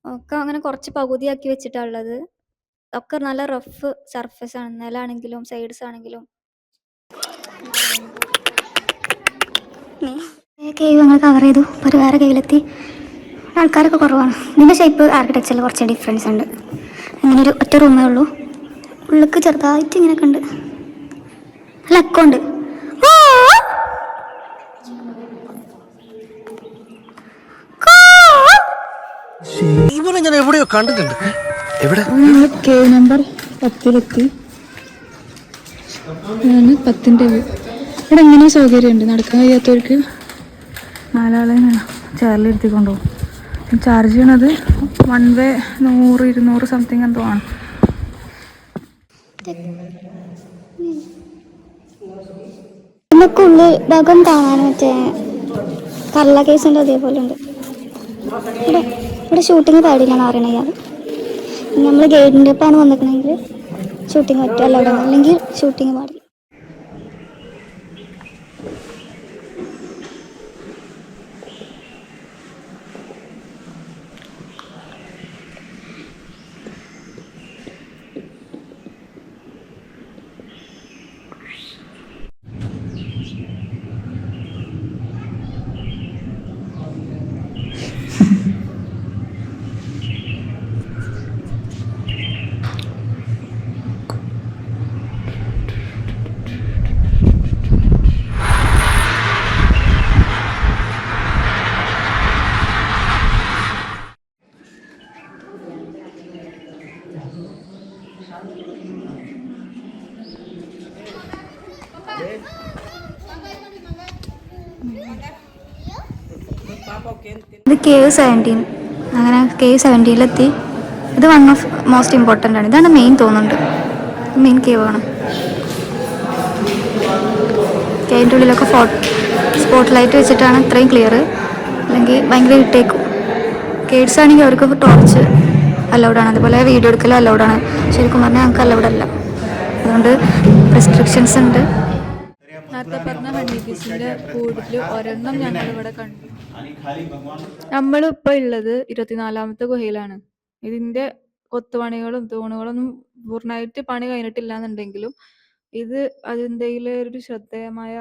ഒക്കെ അങ്ങനെ കുറച്ച് പകുതിയാക്കി വെച്ചിട്ടാണ് ഉള്ളത്. ഒക്കെ നല്ല റഫ് സർഫസ് ആണ്, നിലാണെങ്കിലും സൈഡ്സ് ആണെങ്കിലും. കേവ് ഞങ്ങൾ കവർ ചെയ്തു. ഒരു വേറെ കേവിലെത്തി. ആൾക്കാരൊക്കെ കുറവാണ്. ഇതിൻ്റെ ഷേപ്പ് ആർക്കിടെക്ചറിൽ കുറച്ച് ഡിഫറൻസ് ഉണ്ട്. അങ്ങനെ ഒരു ഒറ്റ റൂമേ ഉള്ളൂ. ഉള്ളിലേക്ക് ചെറുതായിട്ട് ഇങ്ങനെയൊക്കെ ഉണ്ട്. നല്ല അക്കൗണ്ട്. ഇവനെ ഞാൻ എവിടെയോ കണ്ടിട്ടുണ്ട്. എവിടെ? കെ നമ്പർ 10 ഇതാണ് 10ന്റെ വ്യൂ. ഇവിടെ എങ്ങനെ സൗകര്യമുണ്ട് നടക്കാൻ കഴിയാത്തവർക്ക്. 4 ആളെ ചെയറിലിരുത്തിക്കൊണ്ടു പോകും. ചാർജ് ചെയ്യണത് 1 വേ 100-200 സംതിങ് എന്തോ ആണ്. നമുക്കുള്ളിൽ ഭാഗം കാണാൻ മറ്റേ കള്ള കേസിൻ്റെ അതേപോലെ ഉണ്ട്. ഇവിടെ ഷൂട്ടിങ് പാടില്ലെന്ന് പറയണ ഇയാൾ. നമ്മൾ ഗൈഡിൻ്റെ ഒപ്പമാണ് വന്നിക്കണമെങ്കിൽ ഷൂട്ടിങ് പറ്റും, അല്ല അവിടെ അല്ലെങ്കിൽ ഷൂട്ടിങ് പാടില്ല. ഇത് കേവ് 17. അങ്ങനെ കേവ് 17-ലെത്തി. ഇത് വൺ ഓഫ് മോസ്റ്റ് ഇമ്പോർട്ടൻ്റ് ആണ്. ഇതാണ് മെയിൻ തോന്നുന്നുണ്ട്. മെയിൻ കേവാണ്. കേവിൻ്റെ ഉള്ളിലൊക്കെ സ്പോട്ട് ലൈറ്റ് വെച്ചിട്ടാണ് ഇത്രയും ക്ലിയർ. അല്ലെങ്കിൽ ഭയങ്കര ഇട്ടേക്കും. കേഡ്സ് ആണെങ്കിൽ അവർക്ക് ടോർച്ച് അലൗഡാണ്, അതുപോലെ വീഡിയോ എടുക്കലും അലൗഡാണ്. ശരിക്കും പറഞ്ഞാൽ ഞങ്ങൾക്ക് അലൗഡ് അല്ല. അതുകൊണ്ട് റെസ്ട്രിക്ഷൻസ് ഉണ്ട്. നേരത്തെ പറഞ്ഞ ഹണി ബീസിന്റെ കൂടുതൽ ഒരെണ്ണം ഞങ്ങളിവിടെ കണ്ടു. നമ്മളിപ്പോൾ ഉള്ളത് 24ാമത്തെ ഗുഹയിലാണ്. ഇതിന്റെ കൊത്തുപണികളും തൂണുകളൊന്നും പൂർണ്ണമായിട്ട് പണി കഴിഞ്ഞിട്ടില്ല എന്നുണ്ടെങ്കിലും ഇത് അതിൻ്റെ ഒരു ശ്രദ്ധേയമായ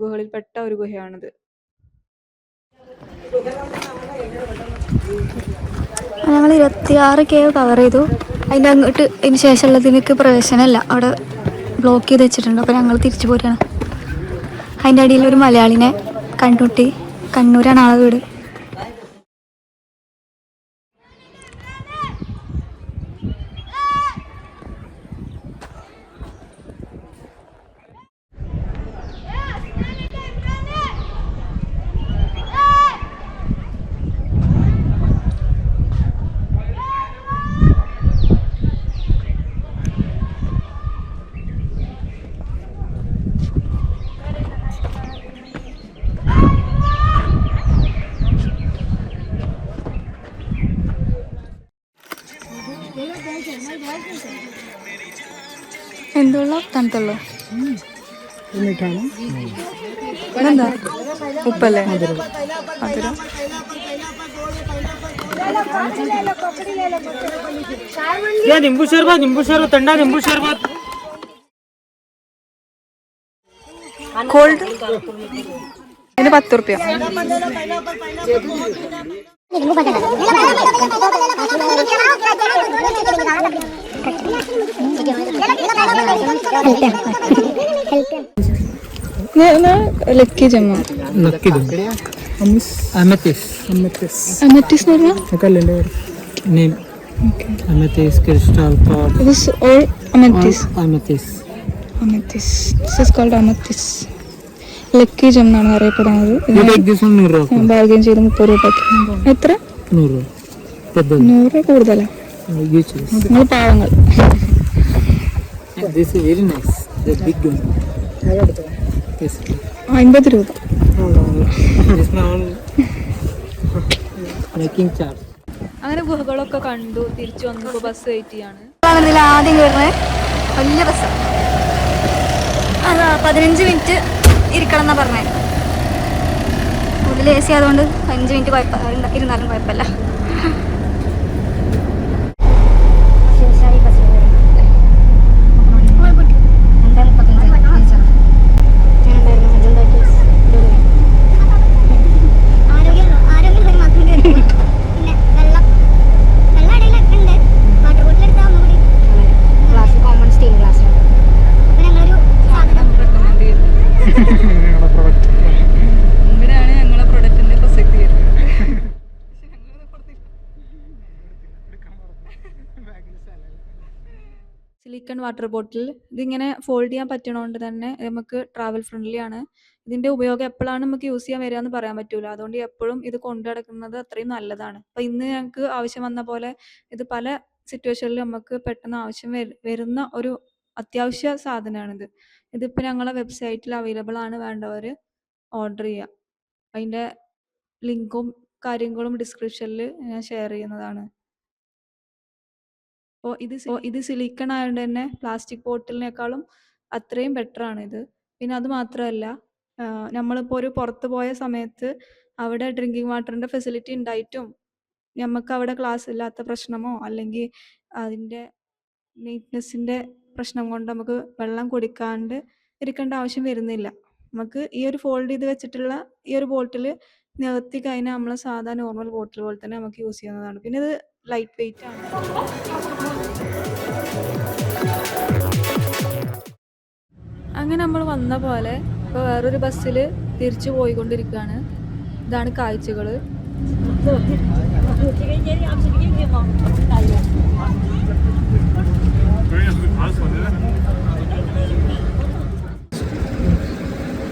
ഗുഹകളിൽപ്പെട്ട ഒരു ഗുഹയാണിത്. ഞങ്ങൾ 26 കേവ് കവർ ചെയ്തു. അതിൻ്റെ അങ്ങോട്ട് അതിന് ശേഷമുള്ളതിലേക്ക് പ്രവേശനമല്ല, അവിടെ ബ്ലോക്ക് ചെയ്ത് വെച്ചിട്ടുണ്ട്. അപ്പോൾ ഞങ്ങൾ തിരിച്ചു പോരുകയാണ്. അതിൻ്റെ അടിയിൽ ഒരു മലയാളിനെ കണ്ടുമുട്ടി. കണ്ണൂരാണ് ആളെ വീട്. എന്തുള്ള തണുത്തുള്ളൂ എന്താ ഉപ്പല്ലേ? മധുരം. नींबू शरबत ठंडा नींबू शरबत കോൾഡ്. ഇതിന് 10 റുപ്യ. ലക്കി ജമ്മ അമത്തിസ് കല്ലിൻ്റെ പേര് Amethyst crystal called. This is all amethyst. Amethyst. Amethyst. This is called amethyst. Lucky gem എന്നാണ് അറിയപ്പെടുന്നത്. ബാർഗൈൻ ചെയ്ത് 30 രൂപയ്ക്ക്. എത്ര? 100 കൂടുതലാ. നിങ്ങൾ പാവങ്ങൾ. This is very nice. The big one. 50 രൂപ. This one making charge. അങ്ങനെ ഗുഹകളൊക്കെ കണ്ടു തിരിച്ചു വന്നപ്പോൾ ബസ് വെയിറ്റ് ചെയ്യാണ്. ആദ്യം കയറുന്നത് വലിയ ബസ്സാണ്. അതാ 15 മിനിറ്റ് ഇരിക്കണം എന്നാ പറഞ്ഞത്. ഉള്ളിൽ AC ആയതുകൊണ്ട് 5 മിനിറ്റ് ഇരുന്നാലും കുഴപ്പമില്ല. Silicone water bottle. ഇതിങ്ങനെ ഫോൾഡ് ചെയ്യാൻ പറ്റണോണ്ട് തന്നെ നമുക്ക് ട്രാവൽ ഫ്രണ്ട്ലി ആണ്. ഇതിന്റെ ഉപയോഗം എപ്പോഴാണ് നമുക്ക് യൂസ് ചെയ്യാൻ വരിക എന്ന് പറയാൻ പറ്റൂല. അതുകൊണ്ട് എപ്പോഴും ഇത് കൊണ്ടു നടക്കുന്നത് അത്രയും നല്ലതാണ്. അപ്പോൾ ഇന്ന് ഞങ്ങൾക്ക് ആവശ്യം വന്ന പോലെ ഇത് പല സിറ്റുവേഷനിലും നമുക്ക് പെട്ടെന്ന് ആവശ്യം വരുന്ന ഒരു അത്യാവശ്യ സാധനമാണിത്. ഇതിപ്പോൾ ഞങ്ങളെ വെബ്സൈറ്റിൽ അവൈലബിൾ ആണ്, വേണ്ടവർ ഓർഡർ ചെയ്യുക. അതിൻ്റെ ലിങ്കും കാര്യങ്ങളും ഡിസ്ക്രിപ്ഷനിൽ ഞാൻ ഷെയർ ചെയ്യുന്നതാണ്. അപ്പോൾ ഇത് സിലിക്കൺ ആയതുകൊണ്ട് തന്നെ പ്ലാസ്റ്റിക് ബോട്ടിലിനേക്കാളും അത്രയും ബെറ്റർ ആണ് ഇത്. പിന്നെ അത് മാത്രമല്ല, നമ്മളിപ്പോൾ ഒരു പുറത്ത് പോയ സമയത്ത് അവിടെ ഡ്രിങ്കിങ് വാട്ടറിൻ്റെ ഫെസിലിറ്റി ഉണ്ടായിട്ടും നമുക്ക് അവിടെ ക്ലാസ് ഇല്ലാത്ത പ്രശ്നമോ അല്ലെങ്കിൽ അതിൻ്റെ നീറ്റ്നെസ്സിൻ്റെ പ്രശ്നം കൊണ്ട് നമുക്ക് വെള്ളം കുടിക്കാണ്ട് ഇരിക്കേണ്ട ആവശ്യം വരുന്നില്ല. നമുക്ക് ഈ ഒരു ഫോൾഡ് ചെയ്ത് വെച്ചിട്ടുള്ള ഈ ഒരു ബോട്ടിൽ നിവർത്തി കഴിഞ്ഞാൽ നമ്മൾ സാധാ നോർമൽ ബോട്ടിൽ പോലെ തന്നെ നമുക്ക് യൂസ് ചെയ്യുന്നതാണ്. പിന്നെ ഇത് ലൈറ്റ് വെയിറ്റ് ആണ്. അങ്ങനെ നമ്മൾ വന്ന പോലെ ഇപ്പോൾ വേറൊരു ബസ്സിൽ തിരിച്ചു പോയിക്കൊണ്ടിരിക്കുകയാണ്. ഇതാണ് കാഴ്ചകൾ.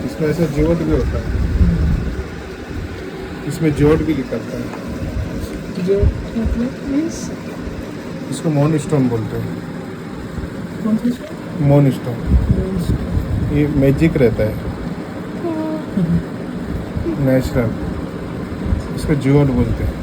इसमें ऐसा जोट भी होता है, इसमें जोट भी निकलता है। इसको मोन स्टोन बोलते हैं। मोन स्टोन ये मैजिक रहता है, नेचुरल, इसको जोट बोलते हैं।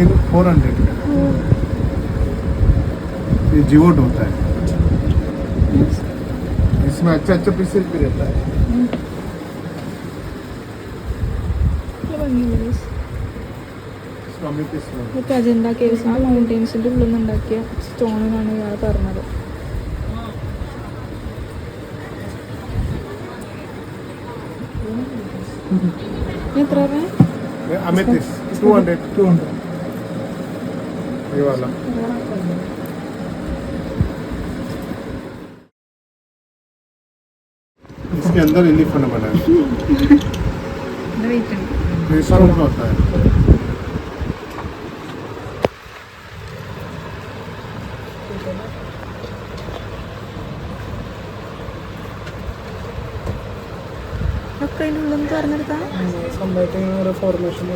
ये 400 का ये जिवोट होता है। इसमें अच्छा अच्छा पीसेज भी रहता है। ഇതൊക്കെ അജന്ത കേവ്സിൻ്റെ മൗണ്ടെയിൻസിൻ്റെ ഉള്ളിൽ നിന്നുണ്ടാക്കിയ സ്റ്റോണെന്നാണ് ഇയാൾ പറഞ്ഞത്. എത്ര രൂപ? अमेथिस्ट 200 ये वाला। इसके अंदर एलिफेंट बना है, रेशम का होता है। ഒക്കെ അതിനുള്ളിൽ നിന്ന് പറഞ്ഞെടുക്കാം സ്വന്തമായിട്ട് ഓരോ ഫോർമേഷൻ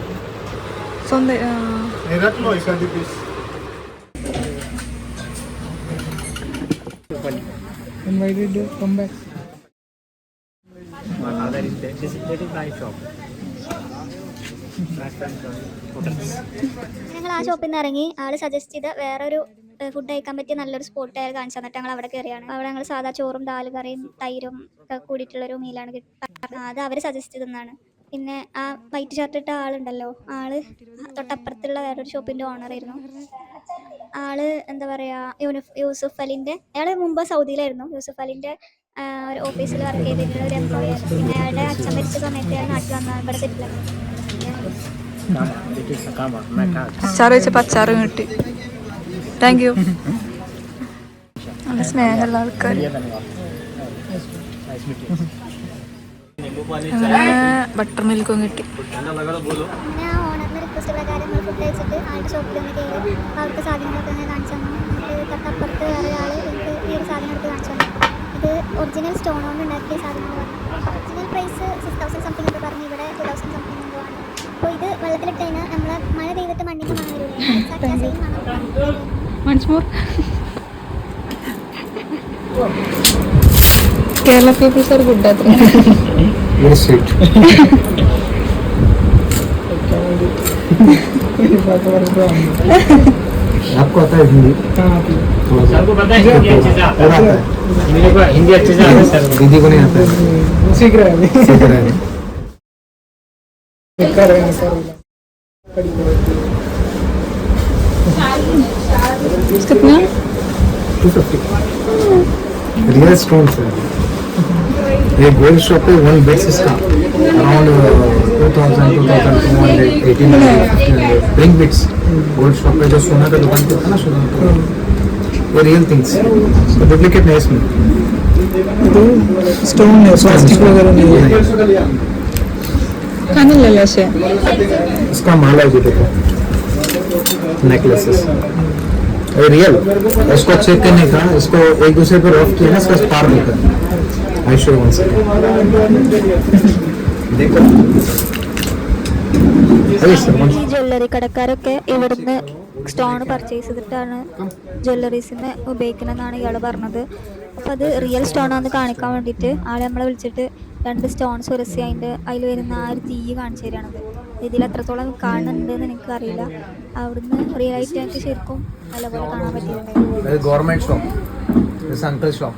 സ്വന്തം. ये रख लो एक आधी piece. invited to come back. ഞങ്ങൾ ആ ഷോപ്പിൽ നിന്ന് ഇറങ്ങി ആള് സജസ്റ്റ് ചെയ്ത വേറൊരു ഫുഡ് കഴിക്കാൻ പറ്റിയ നല്ലൊരു സ്പോട്ട് കാണിച്ചു തന്നിട്ട് ഞങ്ങൾ അവിടെ കയറിയാണ്. അവിടെ ഞങ്ങൾ സാധാ ചോറും ദാൽ കറിയും തൈരും ഒക്കെ കൂടിയിട്ടുള്ളൊരു മീലാണ് അത് അവർ സജസ്റ്റ് ചെയ്തതാണ്. പിന്നെ ആ വൈറ്റ് ഷർട്ട് ഇട്ട ആളുണ്ടല്ലോ, ആള് തൊട്ടപ്പുറത്തുള്ള വേറൊരു ഷോപ്പിൻ്റെ ഓണറായിരുന്നു. ആള് എന്താ പറയുക, യൂസുഫ് അലിൻ്റെ, അയാൾ മുമ്പ് സൗദിയിലായിരുന്നു. യൂസുഫ് അലിൻ്റെ ഒരു ഓഫീസിൽ വർക്ക് ചെയ്തിട്ടുള്ള ഒരു എംപ്ലോയി ആയിരുന്നു. പിന്നെ അയാളുടെ അച്ഛൻ മരിച്ച സമയത്ത് അയാൾ നാട്ടിൽ വന്നാൽ ഇവിടെ സെറ്റിലാണ്. അച്ചാർ വെച്ചപ്പോൾ അച്ചാർ കിട്ടി. Thank you. നല്ല സ്നേഹമുള്ള ആൾക്കാർ. ബട്ടർ മിൽക്കും കിട്ടി. പിന്നെ ആ ഓണറിൻ്റെ റിക്വസ്റ്റ് പ്രകാരം നമ്മൾ ഫുഡ് കഴിച്ചിട്ട് ആളുടെ ഷോപ്പിൽ ഒന്ന് കയറി അവിടുത്തെ സാധനങ്ങളൊക്കെ ഒന്ന് കാണിച്ചു തന്നു. തൊട്ടപ്പുറത്ത് വേറെ ആൾ എനിക്ക് ഈ ഒരു സാധനം എടുത്ത് കാണിച്ചു തന്നു. ഇത് ഒറിജിനൽ സ്റ്റോൺ കൊണ്ട് ഉണ്ടാക്കിയ സാധനങ്ങൾ പറഞ്ഞു. ഒറിജിനൽ പ്രൈസ് 6000 സംതിങ് എന്ന് പറഞ്ഞു, ഇവിടെ 2000 സംതിങ് എന്തോ ആണ്. അപ്പോൾ ഇത് വെള്ളത്തിലിട്ട് കഴിഞ്ഞാൽ നമ്മൾ മഴ പെയ്തിട്ട് മണ്ണിൻ്റെ മണം വരില്ലേ, സെയിം മണം. Once more. Kerala people are good at it. Very sweet. आपको आता है हिंदी? सबको पता है हिंदी अच्छे से आता है। मेरे को हिंदी अच्छे से आता है सर। दीदी को नहीं आता है? सीख रहे हैं सीख रहे हैं। कर रहे हैं सर। कितना? 250 रियल स्टोन है। ये गोल्ड शॉप पे वन बेड्स इसका around 2000 2200 1800 1500 big bits. Gold shop पे जो सोना का दुकान पे था ना, सोना ये रियल थिंग्स, डुप्लीकेट नहीं इसमें। तो स्टोन है, प्लास्टिक वगैरह नहीं है। കാണില്ലല്ലോ പക്ഷേ. इसका माला है, देखो नेकलेसेस ये रियल। इसको चेक करने का, इसको एक दूसरे पर रफ किया ना, इसका स्पार्क होता है। आई शो वन सेकंड, देखो ഈ ജ്വല്ലറി കടക്കാരൊക്കെ ഇവിടുന്ന് സ്റ്റോൺ പർച്ചേസ് ചെയ്തിട്ടാണ് ജ്വല്ലറീസിന് ഉപയോഗിക്കണമെന്നാണ് ഇയാൾ പറഞ്ഞത്. അപ്പോൾ അത് റിയൽ സ്റ്റോണാണെന്ന് കാണിക്കാൻ വേണ്ടിയിട്ട് ആളെ നമ്മളെ വിളിച്ചിട്ട് 2 സ്റ്റോൺസ് ഉരസി അതിൽ വരുന്ന ആ ഒരു തീ കാണിച്ചു തരികയാണത്. ഇതിൽ എത്രത്തോളം കാണുന്നുണ്ടെന്ന് എനിക്കറിയില്ല. അവിടുന്ന് റിയൽ ആയിട്ട് എനിക്ക് ശരിക്കും നല്ലപോലെ കാണാൻ പറ്റിയിട്ടുണ്ട്. Government shop, this uncle shop,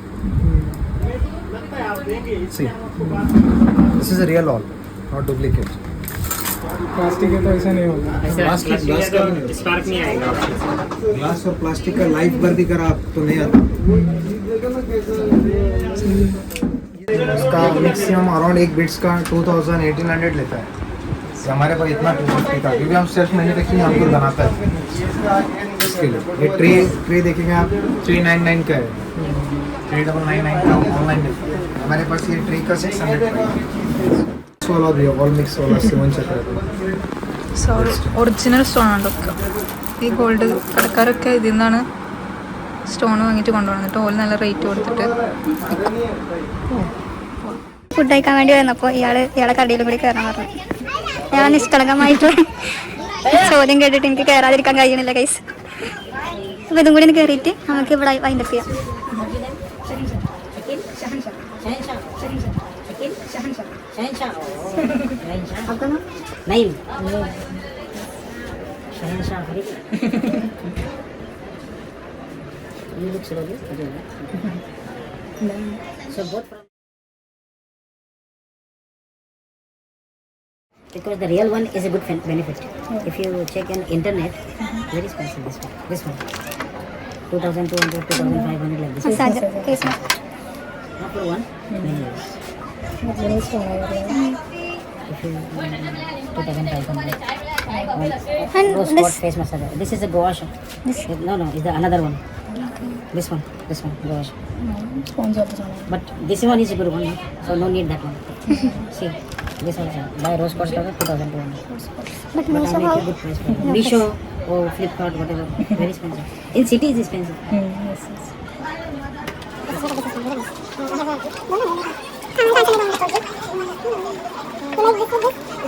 see this is real all, not duplicate. Plastic का तो ऐसा नहीं होगा, प्लास्टिक ग्लास का स्पार्क नहीं आएगा। ग्लास और प्लास्टिक का लाइफ भर भी करा आप तो नहीं आता। इसका मैक्सिमम अराउंड एक बिट्स का 2000-1800 लेता है। हमारे पास इतना 250 का, क्योंकि हम सेल्फ मैन्युफैक्चरिंग हमको बनाता है इसके लिए। ये ट्रे देखेंगे आप 399 का है, 3999 का ऑनलाइन मिलता है। हमारे पास ये ट्रे का 600 का है। वाला भी है, ऑल मिक्स वाला 7 चक्र। സോ ഒറിജിനൽ സ്റ്റോൺ ആണ് ഒക്കെ. ഈ ഗോൾഡ് കടക്കാരൊക്കെ ഇതിൽ നിന്നാണ് സ്റ്റോൺ വാങ്ങിയിട്ട് കൊണ്ടുവന്നിട്ട് ഓല് നല്ല റേറ്റ് കൊടുത്തിട്ട്. ഫുഡ് കഴിക്കാൻ വേണ്ടി വന്നപ്പോൾ ഇയാളെ കടയിലും കൂടി കയറാൻ പറഞ്ഞു. ഞാൻ നിഷ്കളങ്കമായിട്ട് ചോദ്യം കേട്ടിട്ട് എനിക്ക് കയറാതിരിക്കാൻ കഴിയണില്ല ഗൈസ്. അപ്പോൾ ഇതും കൂടി ഒന്ന് കയറിയിട്ട് നമുക്ക് ഇവിടെ വൈൻഡപ്പ് ചെയ്യാം. नहीं शहंशाह ये लुक चलोगे so both because the real one is a good benefit. If you check on internet, very expensive this one 2200 2500 like this. Massage face mask Not for one, many years. If you 2500 And rose this- quartz face massage. This is a gua sha. No, it's the another one. This one gua sha. But this one is a good one, no? So no need that one. See, this one buy rose quartz cover 2200. but But most I of make our a good price for it. Meesho or Flipkart, whatever, very expensive. In city is expensive.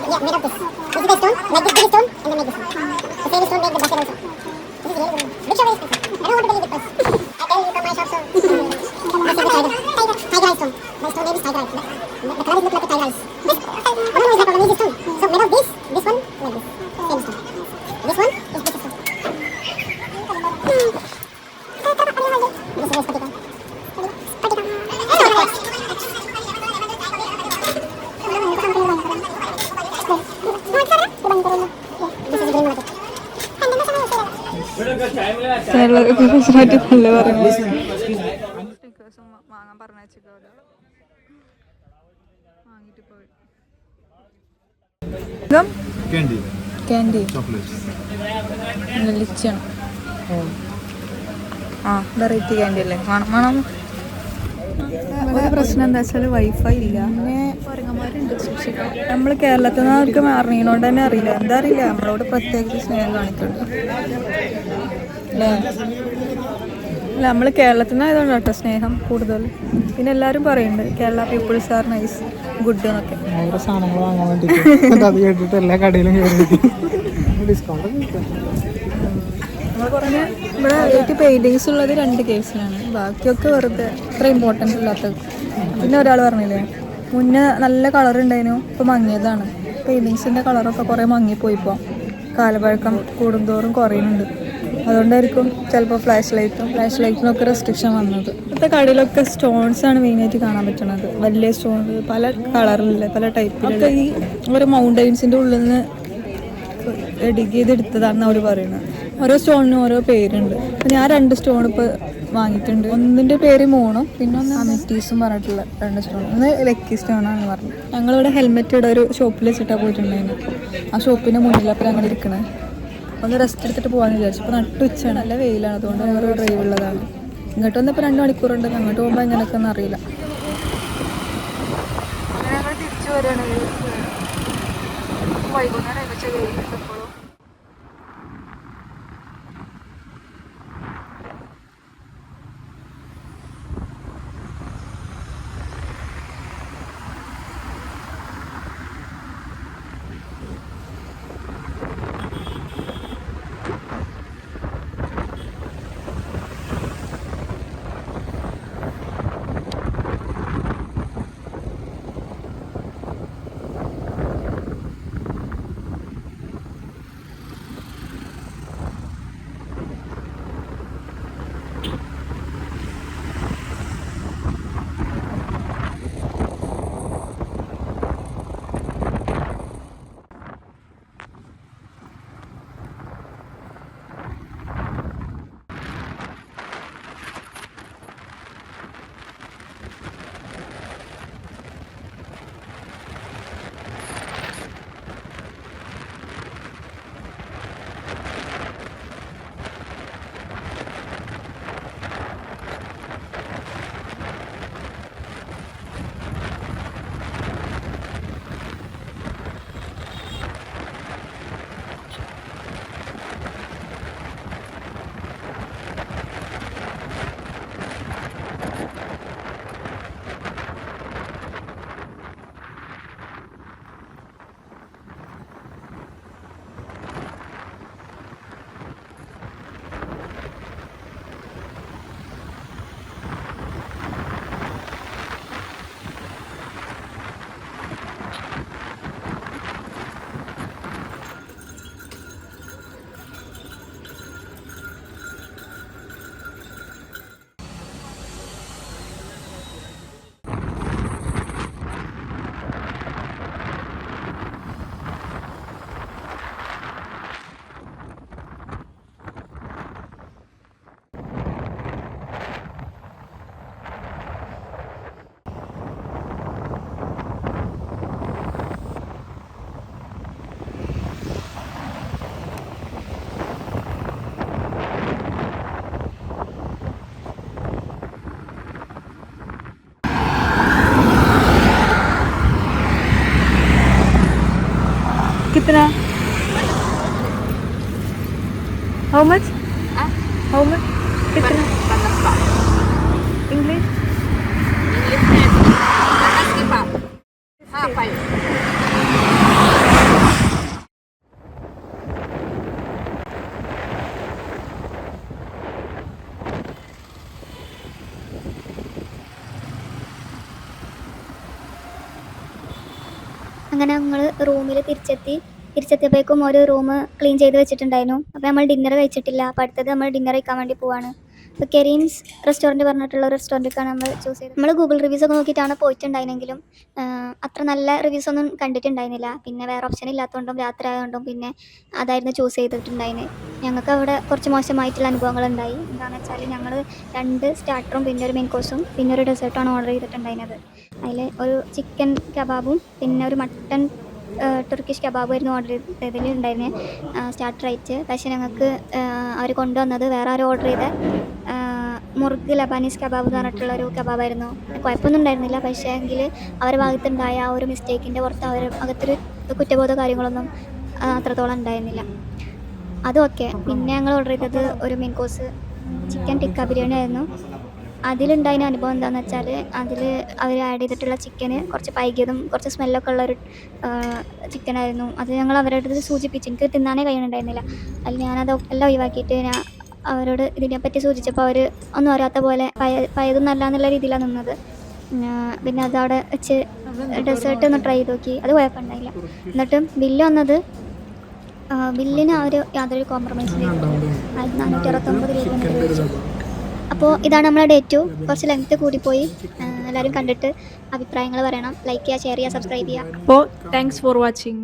Yeah, made of this. This is the stone, like this big stone, and then make this one. The same stone make the bucket also. This is really good. Big shop is expensive. I don't want to believe it first. I tell you, come my shop, so. This is the tiger eye stone. My stone name is tiger eye. The color is look like a tiger eyes. This, I don't know, is like an easy stone. So made of this one, like this. Same stone. This one is this stone. This is spatula. കേരളത്തെ നല്ല പറഞ്ഞു വാങ്ങാൻ പറഞ്ഞിട്ട് വാങ്ങിട്ട് പോയി. Candy candy chocolates ലിച്ചാണ്. ആ variety candy അല്ലേ, വേണം. ഒരു പ്രശ്നം എന്താ വെച്ചാൽ വൈഫൈ ഇല്ല, പിന്നെ കുരങ്ങന്മാരുണ്ട് സൂക്ഷിക്കാൻ. നമ്മൾ കേരളത്തിൽ നിന്ന് അവർക്ക് അറിയണോണ്ട് തന്നെ അറിയില്ല, എന്താ അറിയില്ല, നമ്മളോട് പ്രത്യേകിച്ച് സ്നേഹം കാണിക്കുന്നുണ്ട് അല്ലേ. അല്ല, നമ്മൾ കേരളത്തിൽ നിന്ന് ആയതുകൊണ്ട് കേട്ടോ സ്നേഹം കൂടുതൽ. പിന്നെ എല്ലാവരും പറയുന്നുണ്ട് Kerala people's R nice good എന്നൊക്കെ. ഓരോ സാധനങ്ങൾ വാങ്ങാൻ വേണ്ടിയിട്ട് അത് കേട്ടിട്ട് എല്ലാ കടയിലും കയറി ഡിസ്കൗണ്ട് കിട്ടും. നമ്മൾ പറഞ്ഞ ഇവിടെ ഏറ്റവും പെയിൻറ്റിങ്സ് ഉള്ളത് 2 കേസിലാണ്, ബാക്കിയൊക്കെ വെറുതെ അത്ര ഇമ്പോർട്ടൻസ് ഇല്ലാത്തത്. പിന്നെ ഒരാൾ പറഞ്ഞില്ലേ മുന്നേ നല്ല കളർ ഉണ്ടായിരുന്നു, ഇപ്പോൾ മങ്ങിയതാണ്. പെയിൻറ്റിങ്സിൻ്റെ കളറൊക്കെ കുറേ മങ്ങിപ്പോയിപ്പോൾ കാലപ്പഴക്കം കൂടുന്തോറും കുറയുന്നുണ്ട്. അതുകൊണ്ടായിരിക്കും ചിലപ്പോൾ ഫ്ലാഷ് ലൈറ്റിനൊക്കെ റെസ്ട്രിക്ഷൻ വന്നത്. ഇപ്പോഴത്തെ കടയിലൊക്കെ സ്റ്റോൺസാണ് മെയിനായിട്ട് കാണാൻ പറ്റുന്നത്. വലിയ സ്റ്റോൺ പല കളറിലുള്ള പല ടൈപ്പിലുള്ള ഈ ഓരോ മൗണ്ടൈൻസിൻ്റെ ഉള്ളിൽ നിന്ന് ഡിഗ് ചെയ്തെടുത്തതാണെന്ന് അവർ പറയുന്നത്. ഓരോ സ്റ്റോണിനും ഓരോ പേരുണ്ട്. അപ്പോൾ ഞാൻ 2 സ്റ്റോൺ ഇപ്പോൾ വാങ്ങിയിട്ടുണ്ട്. ഒന്നിൻ്റെ പേര് മൂണും പിന്നെ ഒന്ന് അമിറ്റീസും പറഞ്ഞിട്ടുള്ള 2 സ്റ്റോൺ. ഒന്ന് ലക്കി സ്റ്റോണാണെന്ന് പറഞ്ഞു. ഞങ്ങളിവിടെ ഹെൽമെറ്റ് ഇവിടെ ഒരു ഷോപ്പിൽ വെച്ചിട്ടാണ് പോയിട്ടുണ്ടായിരുന്നു. ആ ഷോപ്പിൻ്റെ മുന്നിലപ്പോൾ ഞങ്ങൾ ഇരിക്കണേ. ഒന്ന് റെസ്റ്റ് എടുത്തിട്ട് പോകാമെന്ന് വിചാരിച്ചു. ഇപ്പോൾ നട്ടുച്ചയാണ്, നല്ല വെയിലാണ്, അതുകൊണ്ട് വേറെ ഡ്രൈവ് ഉള്ളതാണ്. ഇങ്ങോട്ട് വന്നപ്പോൾ 2 മണിക്കൂറുണ്ട്, അങ്ങോട്ട് പോകുമ്പോൾ എങ്ങനെയൊക്കെയൊന്നും അറിയില്ല. അങ്ങനെ ഞങ്ങൾ തിരിച്ചു വരികയാണ്. വൈകുന്നേരം പക്ഷേ വെയിലുണ്ടപ്പോഴും. कितना? How much? How much? कितना? English? അങ്ങനെ ഞങ്ങൾ റൂമിൽ തിരിച്ചെത്തിയപ്പോഴേക്കും ഒരു റൂം ക്ലീൻ ചെയ്ത് വെച്ചിട്ടുണ്ടായിരുന്നു. അപ്പോൾ നമ്മൾ ഡിന്നർ കഴിച്ചിട്ടില്ല. അപ്പോൾ അടുത്തത് നമ്മൾ ഡിന്നർ കഴിക്കാൻ വേണ്ടി പോവാണ്. അപ്പോൾ കെരീംസ് റെസ്റ്റോറൻറ്റ് പറഞ്ഞിട്ടുള്ള ഒരു റെസ്റ്റോറൻറ്റിലേക്കാണ് നമ്മൾ ചൂസ് ചെയ്തത്. നമ്മൾ ഗൂഗിൾ റിവ്യൂസ് ഒക്കെ നോക്കിയിട്ടാണ് പോയിട്ടുണ്ടായിരുന്നെങ്കിലും അത്ര നല്ല റിവ്യൂസ് ഒന്നും കണ്ടിട്ടുണ്ടായിരുന്നില്ല. പിന്നെ വേറെ ഓപ്ഷൻ ഇല്ലാത്തതുകൊണ്ടും രാത്രി ആയതുകൊണ്ടും പിന്നെ അതായിരുന്നു ചൂസ് ചെയ്തിട്ടുണ്ടായിരുന്നത്. ഞങ്ങൾക്ക് അവിടെ കുറച്ച് മോശമായിട്ടുള്ള അനുഭവങ്ങളുണ്ടായി. എന്താണെന്ന് വെച്ചാൽ ഞങ്ങൾ 2 സ്റ്റാർട്ടറും പിന്നെ ഒരു മെയിൻ കോഴ്സും പിന്നെ ഒരു ഡെസേർട്ടാണ് ഓർഡർ ചെയ്തിട്ടുണ്ടായിരുന്നത്. അതിൽ ഒരു ചിക്കൻ കബാബും പിന്നെ ഒരു മട്ടൺ ടർക്കിഷ് കബാബായിരുന്നു ഓർഡർ ചെയ്തതിലുണ്ടായിരുന്നത് സ്റ്റാർട്ടറായിട്ട്. പക്ഷേ ഞങ്ങൾക്ക് അവർ കൊണ്ടുവന്നത് വേറെ ആരും ഓർഡർ ചെയ്ത മുർഗ് ലബാനീസ് കബാബ് എന്ന് പറഞ്ഞിട്ടുള്ളൊരു കബാബായിരുന്നു. കുഴപ്പമൊന്നും ഉണ്ടായിരുന്നില്ല. പക്ഷേ എങ്കിൽ അവരുടെ ഭാഗത്തുണ്ടായ ആ ഒരു മിസ്റ്റേക്കിൻ്റെ പുറത്ത് അകത്തൊരു കുറ്റബോധ കാര്യങ്ങളൊന്നും അത്രത്തോളം ഉണ്ടായിരുന്നില്ല. അതുമൊക്കെ. പിന്നെ ഞങ്ങൾ ഓർഡർ ചെയ്തത് ഒരു main course chicken tikka biryani ആയിരുന്നു. അതിലുണ്ടായിരുന്ന അനുഭവം എന്താണെന്ന് വെച്ചാൽ അതിൽ അവർ ആഡ് ചെയ്തിട്ടുള്ള ചിക്കന് കുറച്ച് പൈകിയതും കുറച്ച് സ്മെല്ലൊക്കെ ഉള്ളൊരു ചിക്കനായിരുന്നു. അത് ഞങ്ങൾ അവരുടെ അടുത്ത് സൂചിപ്പിച്ചു. എനിക്ക് തിന്നാനേ കഴിയുന്നുണ്ടായിരുന്നില്ല. അതിൽ ഞാനത് എല്ലാം ഒഴിവാക്കിയിട്ട് ഞാൻ അവരോട് ഇതിനെപ്പറ്റി സൂചിച്ചപ്പോൾ അവർ ഒന്നും അറിയാത്ത പോലെ പഴയതും നല്ല എന്നുള്ള രീതിയിലാണ് നിന്നത്. പിന്നെ അതവിടെ വെച്ച് ഡെസേർട്ട് ഒന്ന് ട്രൈ ചെയ്ത് നോക്കി. അത് കുഴപ്പമുണ്ടായില്ല. എന്നിട്ട് ബില്ല് വന്നത് ബില്ലിന് അവർ യാതൊരു കോംപ്രമൈസും ചെയ്തിട്ടില്ല. 1469 രൂപ വെച്ചു. അപ്പോൾ ഇതാണ് നമ്മളെ ഡേ 2. കുറച്ച് ലെങ്ത്ത് കൂടിപ്പോയി. എല്ലാവരും കണ്ടിട്ട് അഭിപ്രായങ്ങൾ പറയണം. ലൈക്ക് ചെയ്യുക, ഷെയർ ചെയ്യുക, സബ്സ്ക്രൈബ് ചെയ്യുക. അപ്പോൾ താങ്ക്സ് ഫോർ വാച്ചിങ്.